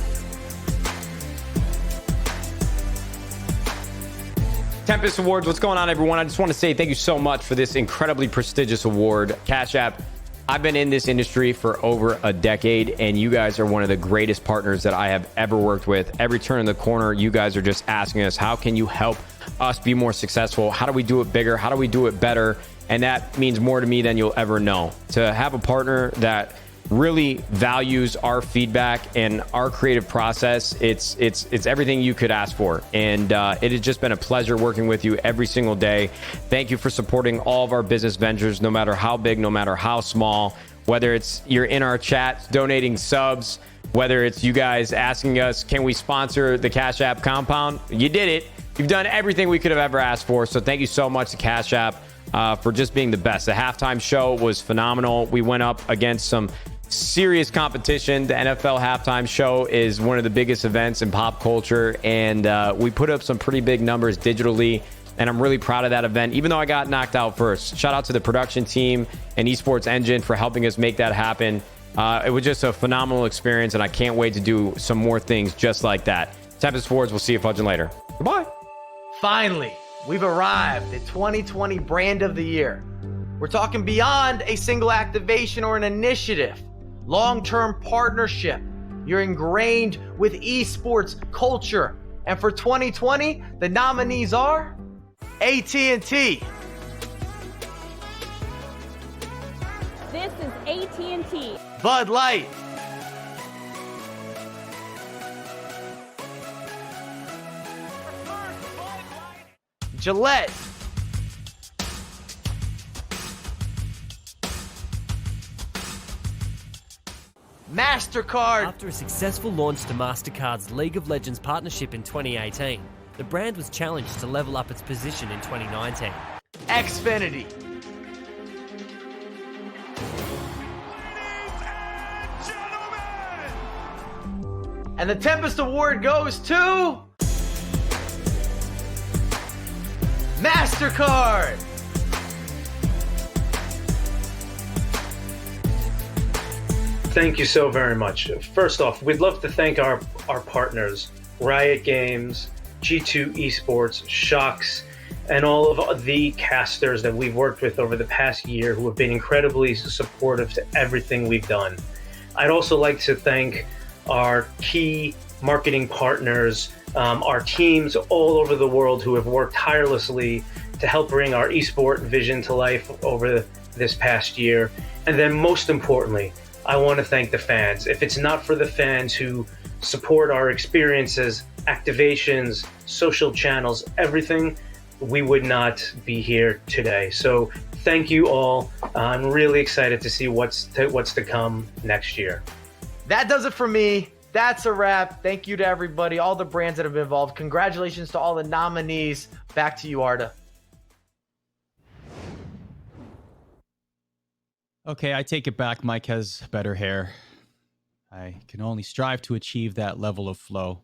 Tempest Awards, what's going on, everyone? I just want to say thank you so much for this incredibly prestigious award. Cash App, I've been in this industry for over a decade, and you guys are one of the greatest partners that I have ever worked with. Every turn in the corner, you guys are just asking us, how can you help us be more successful? How do we do it bigger? How do we do it better? And that means more to me than you'll ever know. To have a partner that really values our feedback and our creative process, it's everything you could ask for. And it has just been a pleasure working with you every single day. Thank you for supporting all of our business ventures, no matter how big, no matter how small, whether it's you're in our chat donating subs, whether it's you guys asking us, can we sponsor the Cash App Compound? You did it. You've done everything we could have ever asked for. So thank you so much to Cash App for just being the best. The halftime show was phenomenal. We went up against some serious competition. The NFL halftime show is one of the biggest events in pop culture, and we put up some pretty big numbers digitally, and I'm really proud of that event, even though I got knocked out first. Shout out to the production team and Esports Engine for helping us make that happen. It was just a phenomenal experience, and I can't wait to do some more things just like that. Tempest Awards, we'll see you fudging later. Goodbye. Finally, we've arrived at 2020 Brand of the Year. We're talking beyond a single activation or an initiative. Long-term partnership. You're ingrained with esports culture. And for 2020, the nominees are AT&T. This is AT&T. Bud Light. Gillette. MasterCard. After a successful launch to MasterCard's League of Legends partnership in 2018, the brand was challenged to level up its position in 2019. Xfinity. And the Tempest Award goes to MasterCard. Thank you so very much. First off, we'd love to thank our partners, Riot Games, G2 Esports, Shocks, and all of the casters that we've worked with over the past year who have been incredibly supportive to everything we've done. I'd also like to thank our key marketing partners, our teams all over the world who have worked tirelessly to help bring our esport vision to life over this past year. And then most importantly, I want to thank the fans. If it's not for the fans who support our experiences, activations, social channels, everything, we would not be here today. So thank you all. I'm really excited to see what's to come next year. That does it for me. That's a wrap. Thank you to everybody, all the brands that have been involved. Congratulations to all the nominees. Back to you, Arda. Okay, I take it back. Mike has better hair. I can only strive to achieve that level of flow.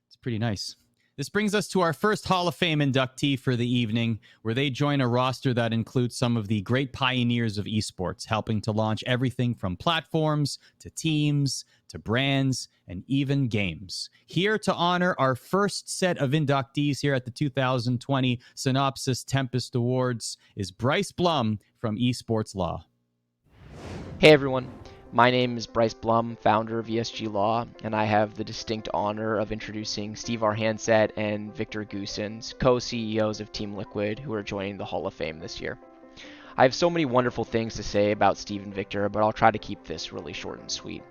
It's pretty nice. This brings us to our first Hall of Fame inductee for the evening, where they join a roster that includes some of the great pioneers of esports, helping to launch everything from platforms to teams to brands and even games. Here to honor our first set of inductees here at the 2020 Synopsys Tempest Awards is Bryce Blum from Esports Law. Hey everyone. My name is Bryce Blum, founder of ESG Law, and I have the distinct honor of introducing Steve Arhanset and Victor Goosens, co-CEOs of Team Liquid, who are joining the Hall of Fame this year. I have so many wonderful things to say about Steve and Victor, but I'll try to keep this really short and sweet.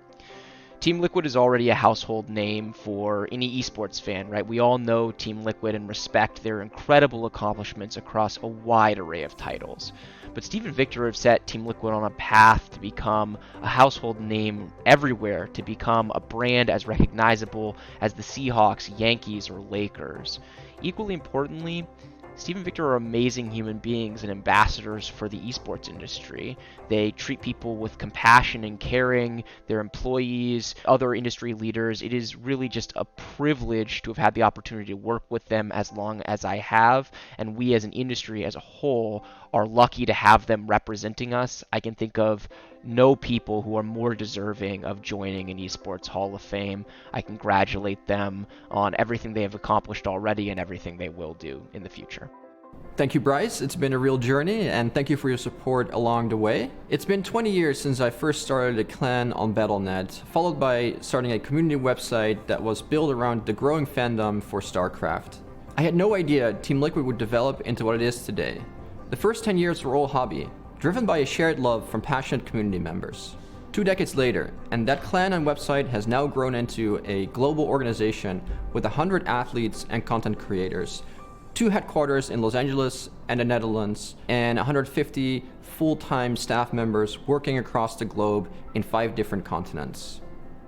Team Liquid is already a household name for any esports fan, right? We all know Team Liquid and respect their incredible accomplishments across a wide array of titles. But Steve and Victor have set Team Liquid on a path to become a household name everywhere, to become a brand as recognizable as the Seahawks, Yankees, or Lakers. Equally importantly, Steve and Victor are amazing human beings and ambassadors for the esports industry. They treat people with compassion and caring, their employees, other industry leaders. It is really just a privilege to have had the opportunity to work with them as long as I have, and we as an industry as a whole are lucky to have them representing us. I can think of no people who are more deserving of joining an esports Hall of Fame. I congratulate them on everything they have accomplished already and everything they will do in the future. Thank you, Bryce. It's been a real journey, and thank you for your support along the way. It's been 20 years since I first started a clan on Battle.net, followed by starting a community website that was built around the growing fandom for StarCraft. I had no idea Team Liquid would develop into what it is today. The first 10 years were all hobby, driven by a shared love from passionate community members. 2 decades later, and that clan and website has now grown into a global organization with 100 athletes and content creators, 2 headquarters in Los Angeles and the Netherlands, and 150 full-time staff members working across the globe in 5 different continents.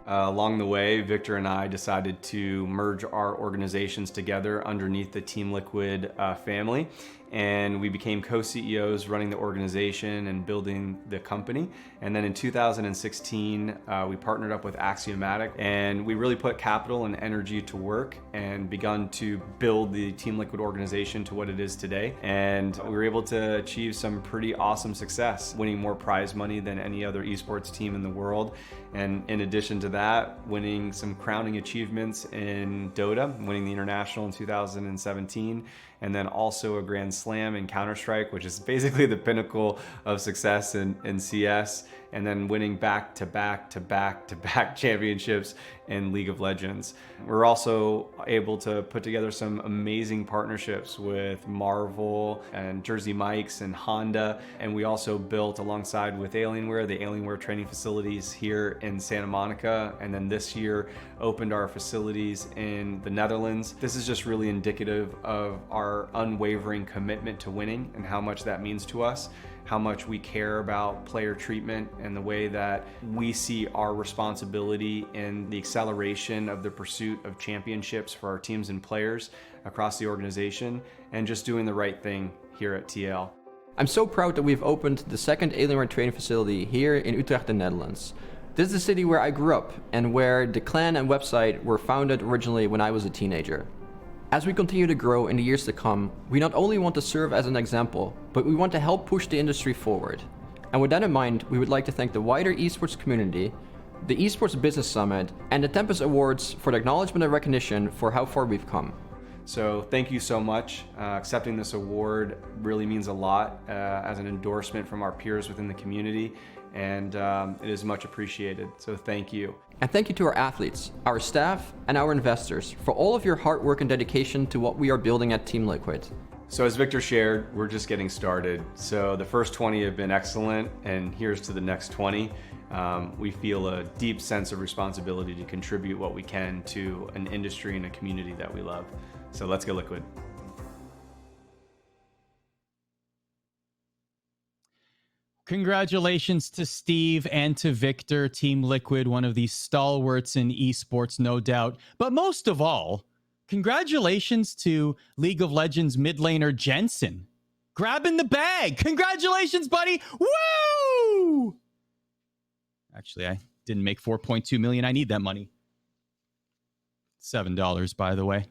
Along the way, Victor and I decided to merge our organizations together underneath the Team Liquid family, and we became co-CEOs running the organization and building the company. And then in 2016, we partnered up with Axiomatic, and we really put capital and energy to work and begun to build the Team Liquid organization to what it is today. And we were able to achieve some pretty awesome success, winning more prize money than any other esports team in the world. And in addition to that, winning some crowning achievements in Dota, winning the International in 2017, and then also a Grand Slam in Counter-Strike, which is basically the pinnacle of success in CS, and then winning back-to-back championships in League of Legends. We're also able to put together some amazing partnerships with Marvel and Jersey Mike's and Honda, and we also built alongside with Alienware, the Alienware training facilities here in Santa Monica, and then this year opened our facilities in the Netherlands. This is just really indicative of our unwavering commitment to winning and how much that means to us, how much we care about player treatment, and the way that we see our responsibility in the acceleration of the pursuit of championships for our teams and players across the organization, and just doing the right thing here at TL. I'm so proud that we've opened the second Alienware training facility here in Utrecht, the Netherlands. This is the city where I grew up and where the clan and website were founded originally when I was a teenager. As we continue to grow in the years to come, we not only want to serve as an example, but we want to help push the industry forward. And with that in mind, we would like to thank the wider esports community, the Esports Business Summit, and the Tempest Awards for the acknowledgement and recognition for how far we've come. So thank you so much. Accepting this award really means a lot as an endorsement from our peers within the community, and it is much appreciated. So thank you. And thank you to our athletes, our staff, and our investors for all of your hard work and dedication to what we are building at Team Liquid. So as Victor shared, we're just getting started. So the first 20 have been excellent, and here's to the next 20. We feel a deep sense of responsibility to contribute what we can to an industry and a community that we love. So let's go Liquid. Congratulations to Steve and to Victor, Team Liquid, one of the stalwarts in esports, no doubt. But most of all, congratulations to League of Legends mid laner Jensen. Grabbing the bag. Congratulations, buddy. Woo! Actually, I didn't make 4.2 million. I need that money. $7, by the way.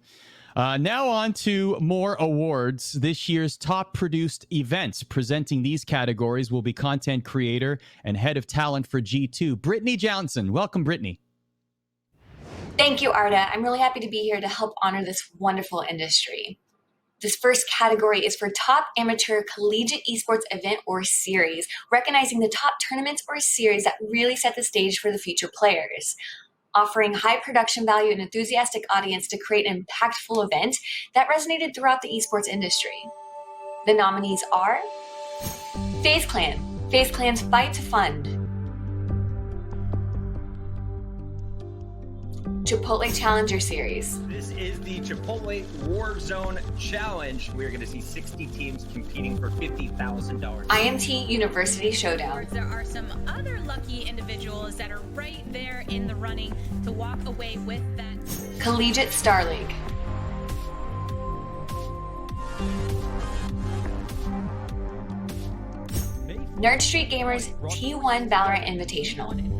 Now on to more awards. This year's top produced events presenting these categories will be content creator and head of talent for G2, Brittany Johnson. Welcome, Brittany. Thank you, Arda. I'm really happy to be here to help honor this wonderful industry. This first category is for Top Amateur Collegiate Esports Event or Series, recognizing the top tournaments or series that really set the stage for the future players. Offering high production value and enthusiastic audience to create an impactful event that resonated throughout the esports industry. The nominees are FaZe Clan, FaZe Clan's Fight to Fund, Chipotle Challenger Series. This is the Chipotle Warzone Challenge. We're going to see 60 teams competing for $50,000. IMT University Showdown. There are some other lucky individuals that are right there in the running to walk away with that. Collegiate Star League. Nerd Street Gamers T1 Valorant Invitational.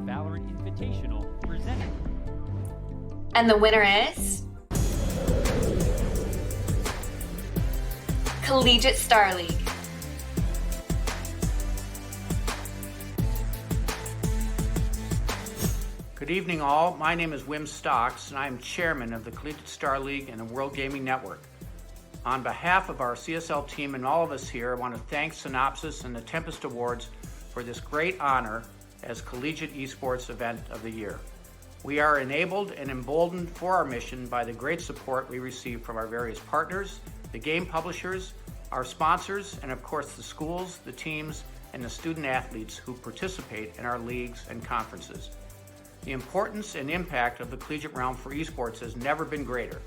Valorant Invitational presented. And the winner is Collegiate Star League. Good evening all, my name is Wim Stocks and I am chairman of the Collegiate Star League and the World Gaming Network. On behalf of our CSL team and all of us here, I want to thank Synopsys and the Tempest Awards for this great honor as Collegiate Esports Event of the Year. We are enabled and emboldened for our mission by the great support we receive from our various partners, the game publishers, our sponsors, and of course the schools, the teams, and the student athletes who participate in our leagues and conferences. The importance and impact of the collegiate realm for esports has never been greater.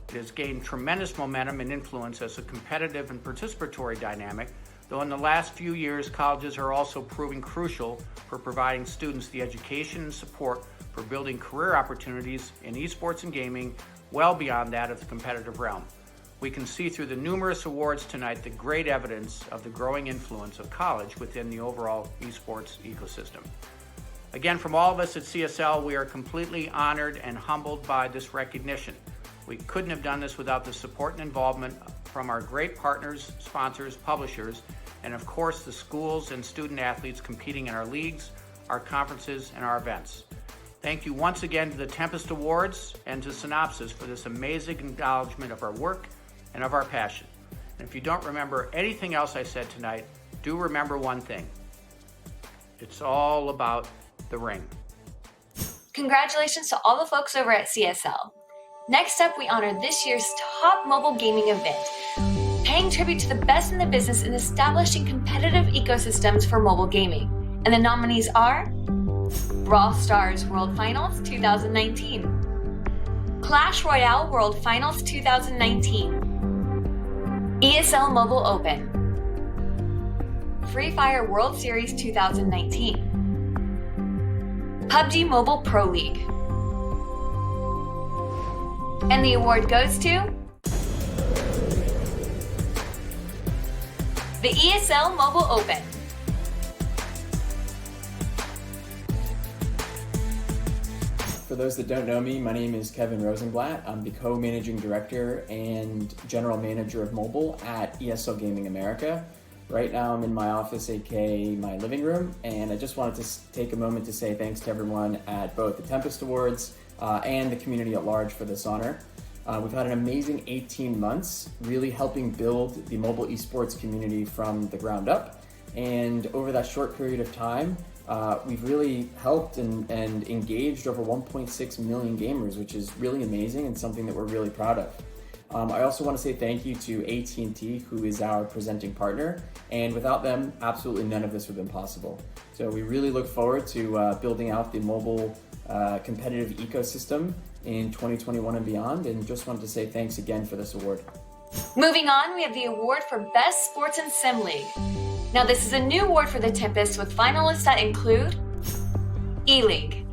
It has gained tremendous momentum and influence as a competitive and participatory dynamic, though in the last few years, colleges are also proving crucial for providing students the education and support for building career opportunities in esports and gaming well beyond that of the competitive realm. We can see through the numerous awards tonight the great evidence of the growing influence of college within the overall esports ecosystem. Again, from all of us at CSL, we are completely honored and humbled by this recognition. We couldn't have done this without the support and involvement from our great partners, sponsors, publishers, and of course the schools and student athletes competing in our leagues, our conferences, and our events. Thank you once again to the Tempest Awards and to Synopsys for this amazing acknowledgement of our work and of our passion. And if you don't remember anything else I said tonight, do remember one thing. It's all about the ring. Congratulations to all the folks over at CSL. Next up, we honor this year's top mobile gaming event, paying tribute to the best in the business in establishing competitive ecosystems for mobile gaming. And the nominees are Brawl Stars World Finals 2019, Clash Royale World Finals 2019, ESL Mobile Open, Free Fire World Series 2019, PUBG Mobile Pro League. And the award goes to the ESL Mobile Open. For those that don't know me, my name is Kevin Rosenblatt. I'm the co-managing director and general manager of mobile at ESL Gaming America. Right now I'm in my office, aka my living room, and I just wanted to take a moment to say thanks to everyone at both the Tempest Awards and the community at large for this honor. We've had an amazing 18 months really helping build the mobile esports community from the ground up. And over that short period of time, we've really helped and engaged over 1.6 million gamers, which is really amazing and something that we're really proud of. I also want to say thank you to AT&T, who is our presenting partner, and without them, absolutely none of this would have been possible. So we really look forward to building out the mobile competitive ecosystem in 2021 and beyond, and just wanted to say thanks again for this award. Moving on, we have the award for Best Sports and Sim League. Now, this is a new award for the Tempest with finalists that include E-League,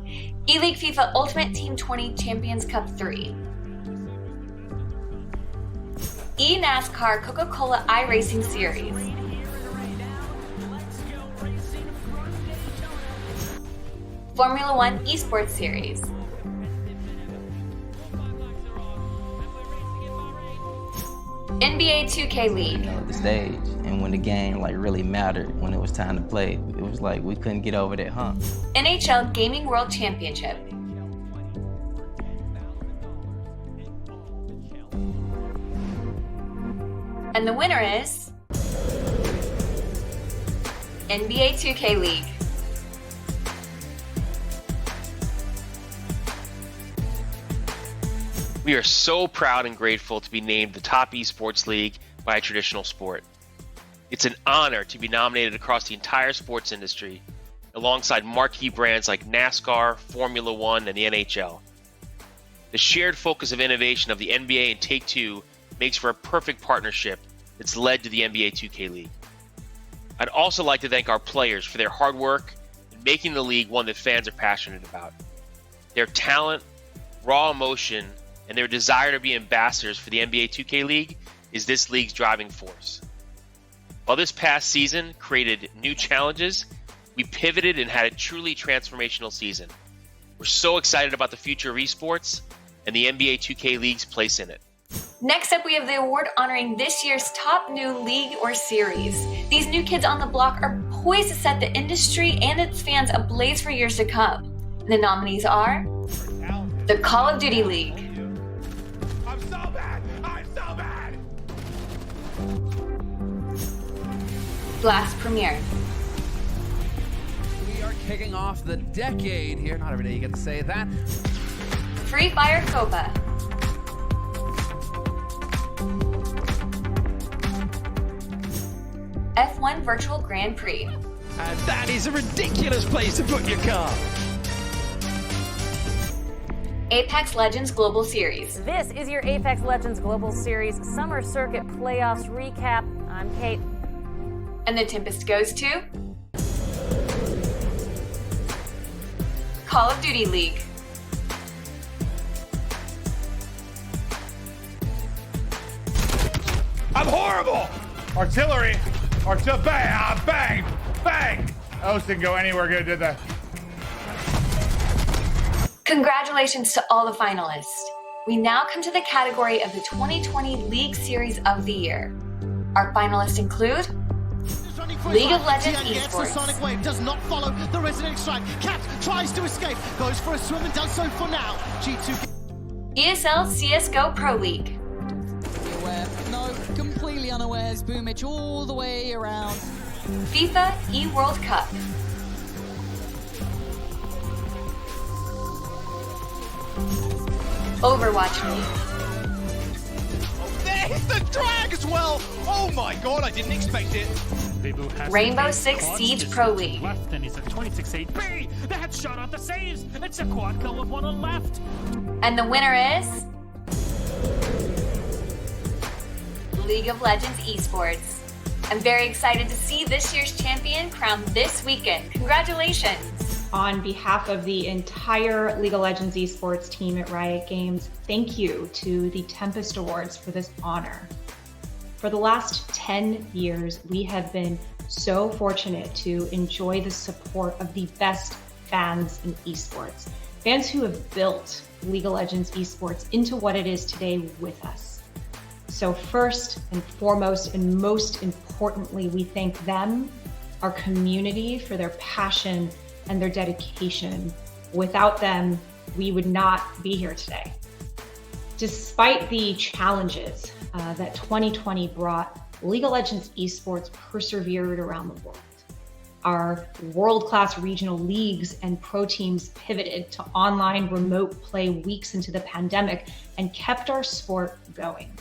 E-League FIFA Ultimate Team 20 Champions Cup 3, E-NASCAR Coca-Cola iRacing Series, Formula One Esports Series, NBA 2K League, the stage, and when the game really mattered, when it was time to play, it was like we couldn't get over that hump. NHL Gaming World Championship, and the winner is NBA 2K League. We are so proud and grateful to be named the top esports league by a traditional sport. It's an honor to be nominated across the entire sports industry, alongside marquee brands like NASCAR, Formula One, and the NHL. The shared focus of innovation of the NBA and Take-Two makes for a perfect partnership that's led to the NBA 2K League. I'd also like to thank our players for their hard work in making the league one that fans are passionate about. Their talent, raw emotion, and their desire to be ambassadors for the NBA 2K League is this league's driving force. While this past season created new challenges, we pivoted and had a truly transformational season. We're so excited about the future of esports and the NBA 2K League's place in it. Next up, we have the award honoring this year's top new league or series. These new kids on the block are poised to set the industry and its fans ablaze for years to come. The nominees are the Call of Duty League, Blast Premier, We are kicking off the decade here. Not every day you get to say that. Free Fire Copa, F1 Virtual Grand Prix, And that is a ridiculous place to put your car. Apex Legends Global Series. This is your Apex Legends Global Series Summer Circuit Playoffs recap. I'm Kate. And the Tempest goes to Call of Duty League. I'm horrible! Artillery! Bang! Bang! Bang! Those didn't go anywhere good, did they? Congratulations to all the finalists. We now come to the category of the 2020 League Series of the Year. Our finalists include League of Legends Esports, Sonic Wave does not follow the Resident Strike. Cat tries to escape, goes for a swim and does so for now. G2 ESL CSGO Pro League, No, completely unawares. Boomich all the way around. FIFA eWorld Cup, Overwatch League, There's the drag as well. Oh my god, I didn't expect it. Rainbow Six Siege Pro League, Left and he's at 26-8. B! The headshot off the saves! It's a quad kill with one on left. and the winner is League of Legends Esports. I'm very excited to see this year's champion crowned this weekend. Congratulations! On behalf of the entire League of Legends Esports team at Riot Games, thank you to the Tempest Awards for this honor. For the last 10 years, we have been so fortunate to enjoy the support of the best fans in esports. Fans who have built League of Legends Esports into what it is today with us. So first and foremost, and most importantly, we thank them, our community, for their passion and their dedication. Without them, we would not be here today. Despite the challenges that 2020 brought, League of Legends Esports persevered around the world. Our world-class regional leagues and pro teams pivoted to online remote play weeks into the pandemic and kept our sport going.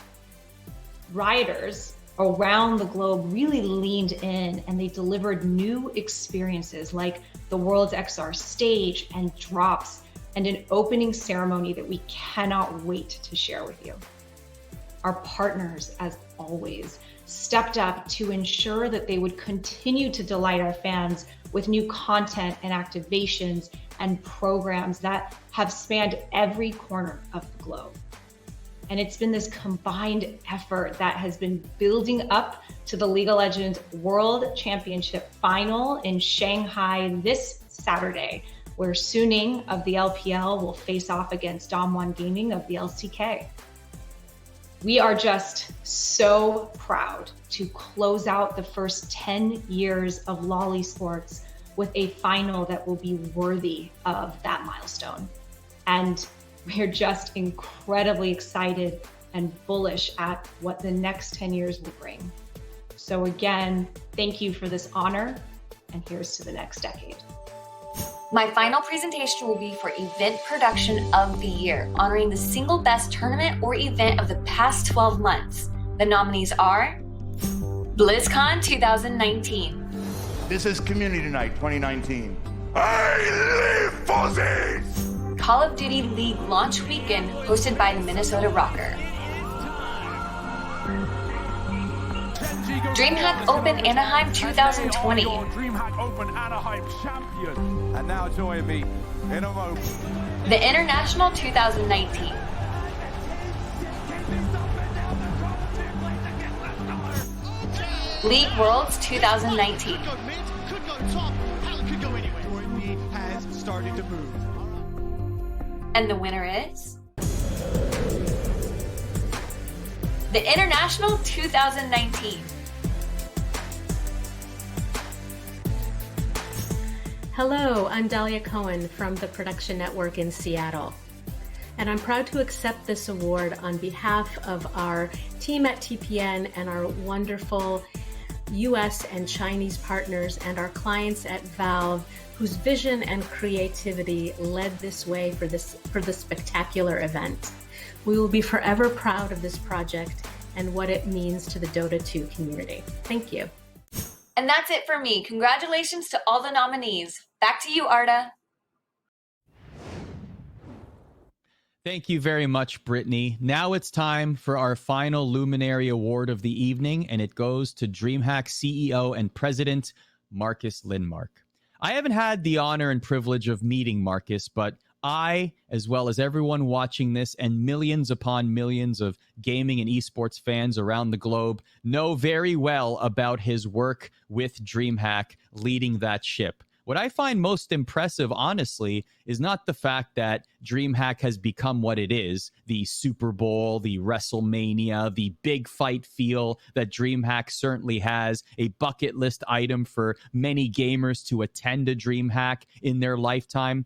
Rioters around the globe really leaned in and they delivered new experiences like the World's XR stage and drops and an opening ceremony that we cannot wait to share with you. Our partners as always, stepped up to ensure that they would continue to delight our fans with new content and activations and programs that have spanned every corner of the globe. And it's been this combined effort that has been building up to the League of Legends World Championship Final in Shanghai this Saturday, where Suning of the LPL will face off against Dom1 Gaming of the LCK. We are just so proud to close out the first 10 years of LoL Esports with a final that will be worthy of that milestone. And we're just incredibly excited and bullish at what the next 10 years will bring. So again, thank you for this honor, and here's to the next decade. My final presentation will be for Event Production of the Year, honoring the single best tournament or event of the past 12 months. The nominees are BlizzCon 2019. This is Community Night 2019. I live for this! Call of Duty League Launch Weekend, hosted by the Minnesota Rocker. DreamHack Open Anaheim 2020. DreamHack Open Anaheim champion. And now join me in a moment. The International 2019. League Worlds 2019. Could go top, could go anywhere. Join me has started to move. And the winner is the International 2019. Hello, I'm Dahlia Cohen from the Production Network in Seattle. And I'm proud to accept this award on behalf of our team at TPN and our wonderful US and Chinese partners and our clients at Valve, whose vision and creativity led this way for the spectacular event. We will be forever proud of this project and what it means to the Dota 2 community. Thank you. And that's it for me. Congratulations to all the nominees. Back to you, Arda. Thank you very much, Brittany. Now it's time for our final Luminary Award of the evening, and it goes to DreamHack CEO and President Marcus Lindmark. I haven't had the honor and privilege of meeting Marcus, but I, as well as everyone watching this and millions upon millions of gaming and esports fans around the globe, know very well about his work with DreamHack leading that ship. What I find most impressive, honestly, is not the fact that DreamHack has become what it is, the Super Bowl, the WrestleMania, the big fight feel that DreamHack certainly has, a bucket list item for many gamers to attend a DreamHack in their lifetime.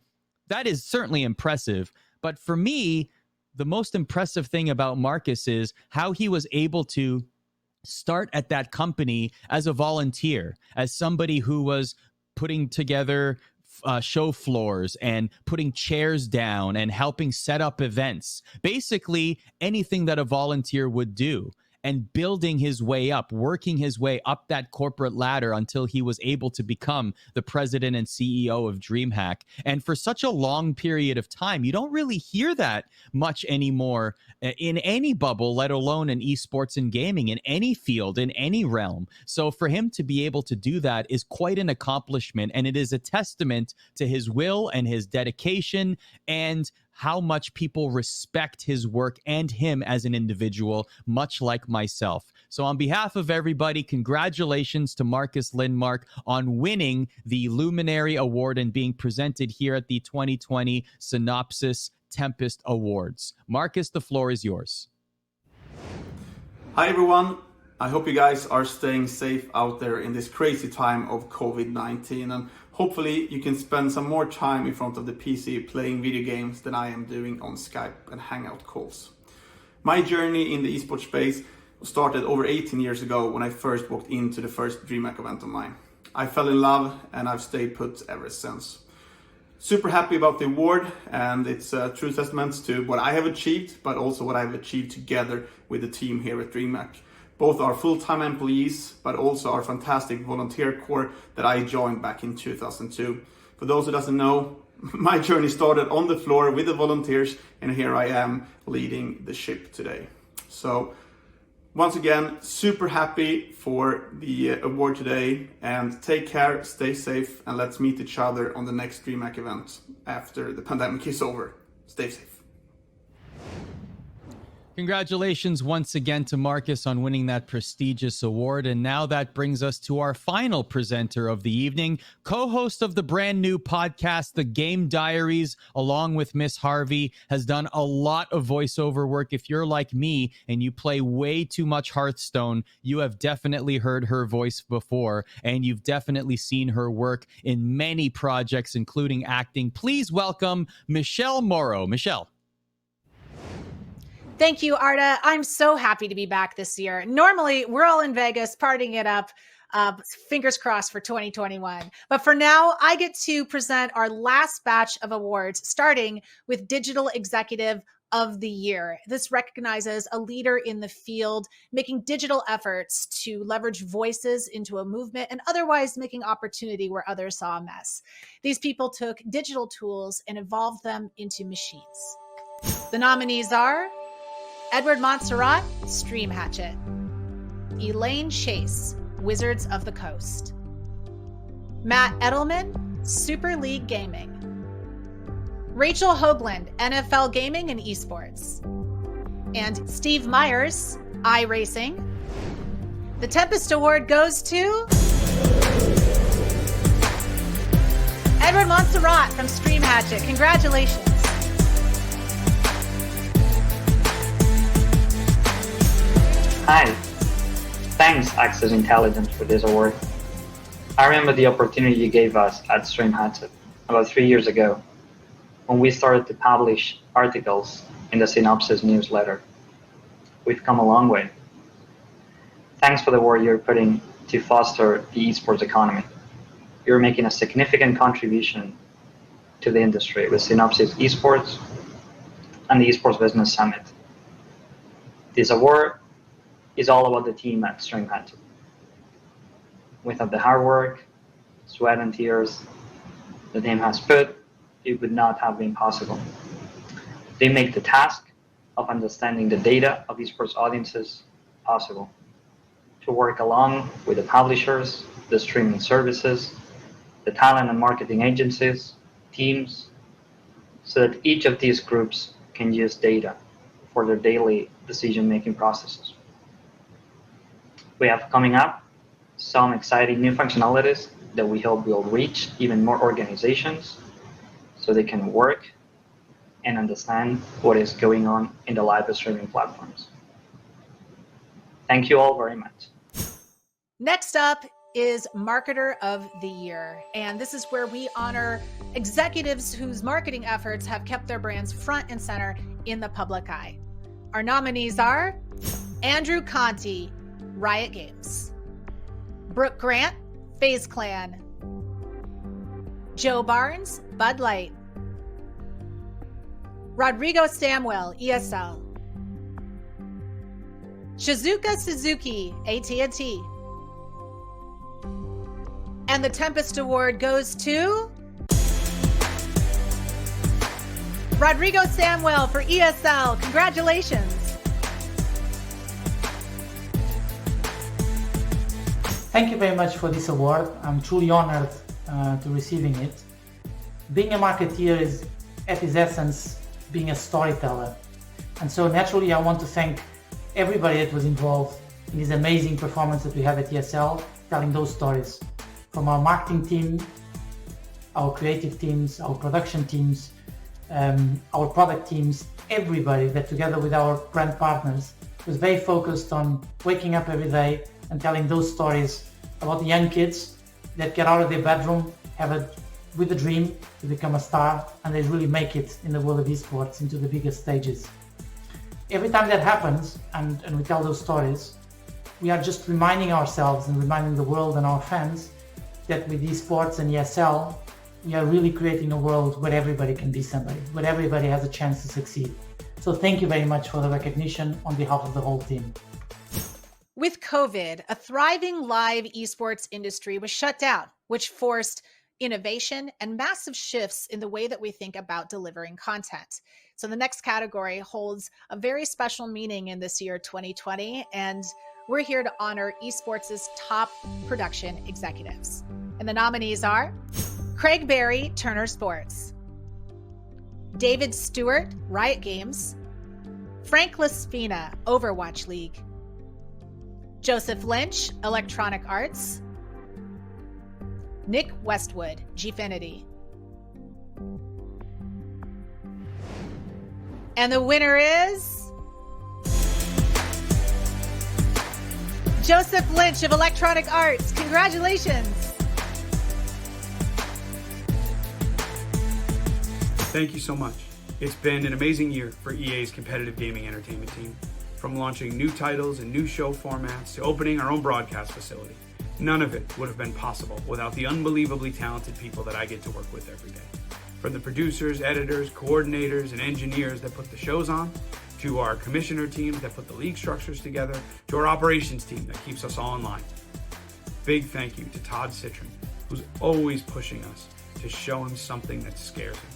That is certainly impressive. But for me, the most impressive thing about Marcus is how he was able to start at that company as a volunteer, as somebody who was putting together show floors and putting chairs down and helping set up events. Basically, anything that a volunteer would do, and building his way up, working his way up that corporate ladder until he was able to become the president and CEO of DreamHack. And for such a long period of time, you don't really hear that much anymore in any bubble, let alone in esports and gaming, in any field, in any realm. So for him to be able to do that is quite an accomplishment, and it is a testament to his will and his dedication and how much people respect his work and him as an individual, much like myself. So on behalf of everybody, congratulations to Marcus Lindmark on winning the Luminary Award and being presented here at the 2020 Synopsis Tempest Awards. Marcus, the floor is yours. Hi everyone. I hope you guys are staying safe out there in this crazy time of COVID-19, and hopefully you can spend some more time in front of the PC playing video games than I am doing on Skype and Hangout calls. My journey in the esports space started over 18 years ago when I first walked into the first DreamHack event of mine. I fell in love and I've stayed put ever since. Super happy about the award, and it's a true testament to what I have achieved, but also what I've achieved together with the team here at DreamHack. Both our full-time employees, but also our fantastic volunteer corps that I joined back in 2002. For those who doesn't know, my journey started on the floor with the volunteers, and here I am leading the ship today. So Once again, super happy for the award today, and take care, stay safe, and let's meet each other on the next DreamHack event after the pandemic is over. Stay safe. Congratulations once again to Marcus on winning that prestigious award. And now that brings us to our final presenter of the evening, co-host of the brand new podcast, The Game Diaries, along with Miss Harvey, has done a lot of voiceover work. If you're like me and you play way too much Hearthstone, you have definitely heard her voice before, and you've definitely seen her work in many projects, including acting. Please welcome Michelle Morrow. Michelle. Thank you, Arda. I'm so happy to be back this year. Normally, we're all in Vegas partying it up. Fingers crossed for 2021. But for now, I get to present our last batch of awards, starting with Digital Executive of the Year. This recognizes a leader in the field making digital efforts to leverage voices into a movement and otherwise making opportunity where others saw a mess. These people took digital tools and evolved them into machines. The nominees are Edward Montserrat, Stream Hatchet; Elaine Chase, Wizards of the Coast; Matt Edelman, Super League Gaming; Rachel Hoagland, NFL Gaming and Esports; and Steve Myers, iRacing. The Tempest Award goes to Edward Montserrat from Stream Hatchet. Congratulations. Hi, thanks Access Intelligence for this award. I remember the opportunity you gave us at Stream Hatchet about 3 years ago when we started to publish articles in the Synopsis newsletter. We've come a long way. Thanks for the work you're putting to foster the esports economy. You're making a significant contribution to the industry with Synopsis Esports and the Esports Business Summit. This award is all about the team at Stream Hatchet. Without the hard work, sweat and tears the team has put, it would not have been possible. They make the task of understanding the data of esports audiences possible, to work along with the publishers, the streaming services, the talent and marketing agencies, teams, so that each of these groups can use data for their daily decision-making processes. We have coming up some exciting new functionalities that we hope will reach even more organizations so they can work and understand what is going on in the live streaming platforms. Thank you all very much. Next up is Marketer of the Year. And this is where we honor executives whose marketing efforts have kept their brands front and center in the public eye. Our nominees are Andrew Conti, Riot Games; Brooke Grant, FaZe Clan; Joe Barnes, Bud Light; Rodrigo Samuel, ESL; Shizuka Suzuki, AT&T. And the Tempest Award goes to Rodrigo Samuel for ESL. Congratulations. Thank you very much for this award. I'm truly honored to receiving it. Being a marketeer is, at its essence, being a storyteller. And so naturally, I want to thank everybody that was involved in this amazing performance that we have at ESL, telling those stories. From our marketing team, our creative teams, our production teams, our product teams, everybody that together with our brand partners was very focused on waking up every day and telling those stories about the young kids that get out of their bedroom, with a dream to become a star, and they really make it in the world of esports into the biggest stages. Every time that happens and we tell those stories, we are just reminding ourselves and reminding the world and our fans that with esports and ESL, we are really creating a world where everybody can be somebody, where everybody has a chance to succeed. So thank you very much for the recognition on behalf of the whole team. With COVID, a thriving live esports industry was shut down, which forced innovation, and massive shifts in the way that we think about delivering content. So the next category holds a very special meaning in this year, 2020, and we're here to honor esports' top production executives. And the nominees are Craig Berry, Turner Sports; David Stewart, Riot Games; Frank Laspina, Overwatch League; Joseph Lynch, Electronic Arts; Nick Westwood, Gfinity. And the winner is Joseph Lynch of Electronic Arts. Congratulations. Thank you so much. It's been an amazing year for EA's competitive gaming entertainment team. From launching new titles and new show formats to opening our own broadcast facility. None of it would have been possible without the unbelievably talented people that I get to work with every day. From the producers, editors, coordinators, and engineers that put the shows on, to our commissioner teams that put the league structures together, to our operations team that keeps us all in line. Big thank you to Todd Citron, who's always pushing us to show him something that scares him.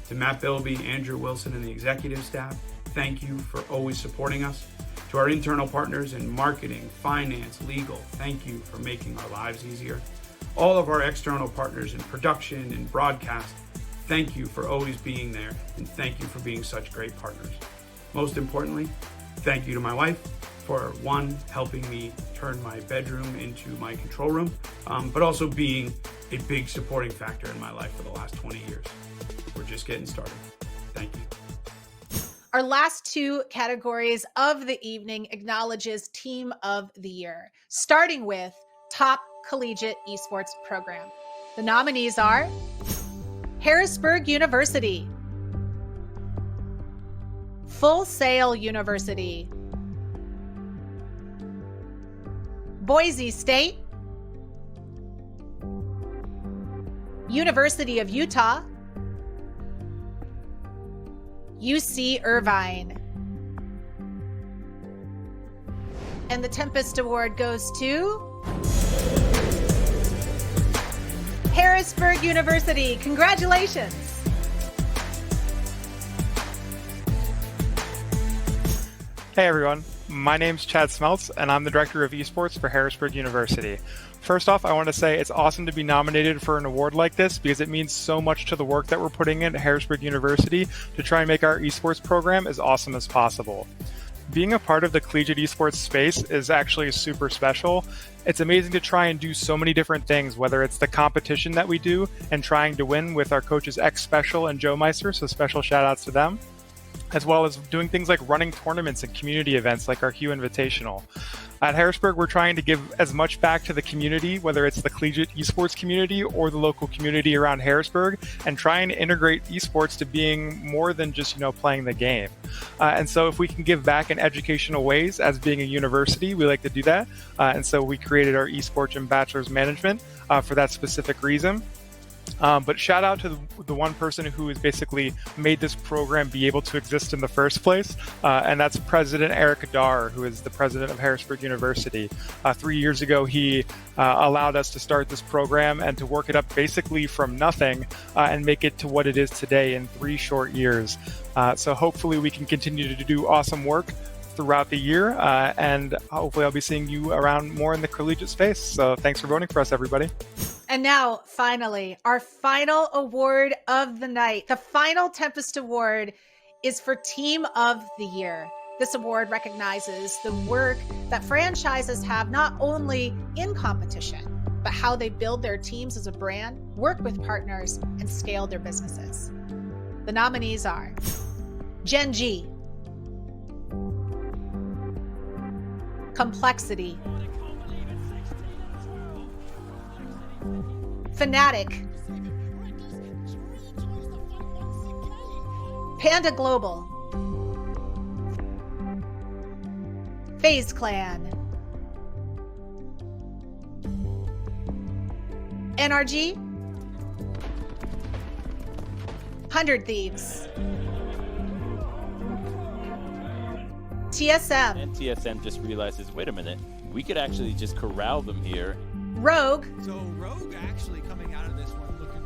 To Matt Bilby, Andrew Wilson, and the executive staff, thank you for always supporting us. To our internal partners in marketing, finance, legal, thank you for making our lives easier. All of our external partners in production and broadcast, thank you for always being there, and thank you for being such great partners. Most importantly, thank you to my wife for, one, helping me turn my bedroom into my control room, but also being a big supporting factor in my life for the last 20 years. We're just getting started. Thank you. Our last two categories of the evening acknowledges Team of the Year, starting with Top Collegiate Esports Program. The nominees are Harrisburg University, Full Sail University, Boise State, University of Utah, UC Irvine. And the Tempest Award goes to Harrisburg University. Congratulations. Hey everyone, my name's Chad Smeltz and I'm the Director of Esports for Harrisburg University. First off, I want to say it's awesome to be nominated for an award like this because it means so much to the work that we're putting in at Harrisburg University to try and make our esports program as awesome as possible. Being a part of the collegiate esports space is actually super special. It's amazing to try and do so many different things, whether it's the competition that we do and trying to win with our coaches X Special and Joe Meister, so special shout outs to them, as well as doing things like running tournaments and community events like our Hugh Invitational. At Harrisburg, we're trying to give as much back to the community, whether it's the collegiate esports community or the local community around Harrisburg, and trying to integrate esports to being more than just, playing the game. And so if we can give back in educational ways as being a university, we like to do that. And so we created our esports and bachelor's management for that specific reason. But shout out to the one person who has basically made this program be able to exist in the first place, and that's President Eric Dar, who is the president of Harrisburg University. 3 years ago, he allowed us to start this program and to work it up basically from nothing and make it to what it is today in 3 short years. So hopefully we can continue to do awesome work throughout the year, and hopefully I'll be seeing you around more in the collegiate space. So thanks for voting for us, everybody. And now, finally, our final award of the night. The final Tempest Award is for Team of the Year. This award recognizes the work that franchises have not only in competition, but how they build their teams as a brand, work with partners, and scale their businesses. The nominees are Gen G, Complexity, Fnatic, Panda Global, FaZe Clan, NRG, 100 Thieves, TSM. And TSM just realizes, wait a minute, we could actually just corral them here. Rogue. So Rogue actually coming out of this one looking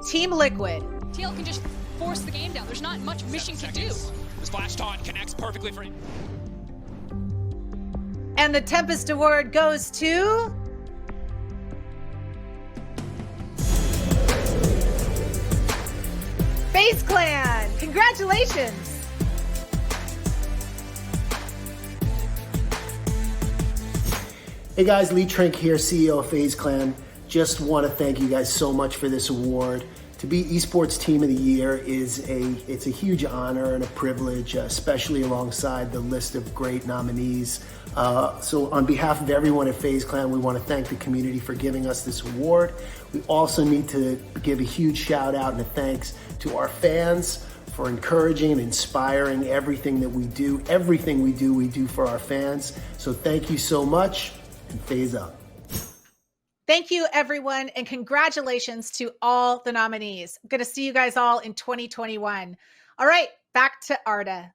Team Liquid. TL can just force the game down. There's not much Mission can do. This flash taunt connects perfectly for him. And the Tempest Award goes to... FaZe Clan. Congratulations. Hey guys, Lee Trink here, CEO of FaZe Clan. Just want to thank you guys so much for this award. To be Esports Team of the Year it's a huge honor and a privilege, especially alongside the list of great nominees. So on behalf of everyone at FaZe Clan, we want to thank the community for giving us this award. We also need to give a huge shout out and a thanks to our fans for encouraging and inspiring everything that we do. Everything we do for our fans. So thank you so much, and FaZe up. Thank you, everyone, and congratulations to all the nominees. I'm going to see you guys all in 2021. All right, back to Arda.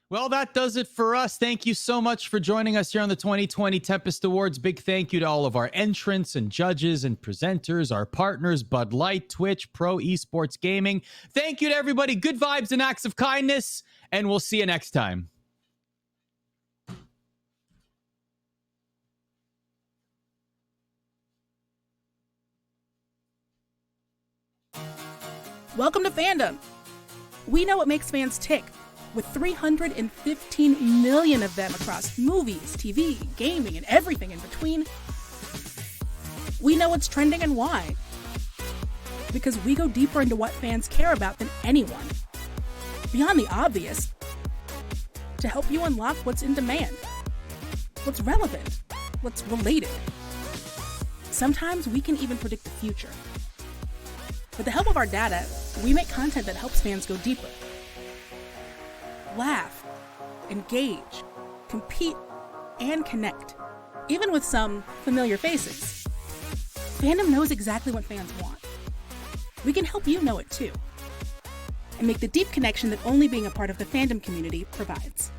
Well, that does it for us. Thank you so much for joining us here on the 2020 Tempest Awards. Big thank you to all of our entrants and judges and presenters, our partners, Bud Light, Twitch, Pro Esports Gaming. Thank you to everybody. Good vibes and acts of kindness, and we'll see you next time. Welcome to fandom. We know what makes fans tick, with 315 million of them across movies, TV, gaming, and everything in between. We know what's trending and why, because we go deeper into what fans care about than anyone. Beyond the obvious, to help you unlock what's in demand, what's relevant, what's related. Sometimes we can even predict the future. With the help of our data, we make content that helps fans go deeper. Laugh, engage, compete, and connect, even with some familiar faces. Fandom knows exactly what fans want. We can help you know it too, and make the deep connection that only being a part of the fandom community provides.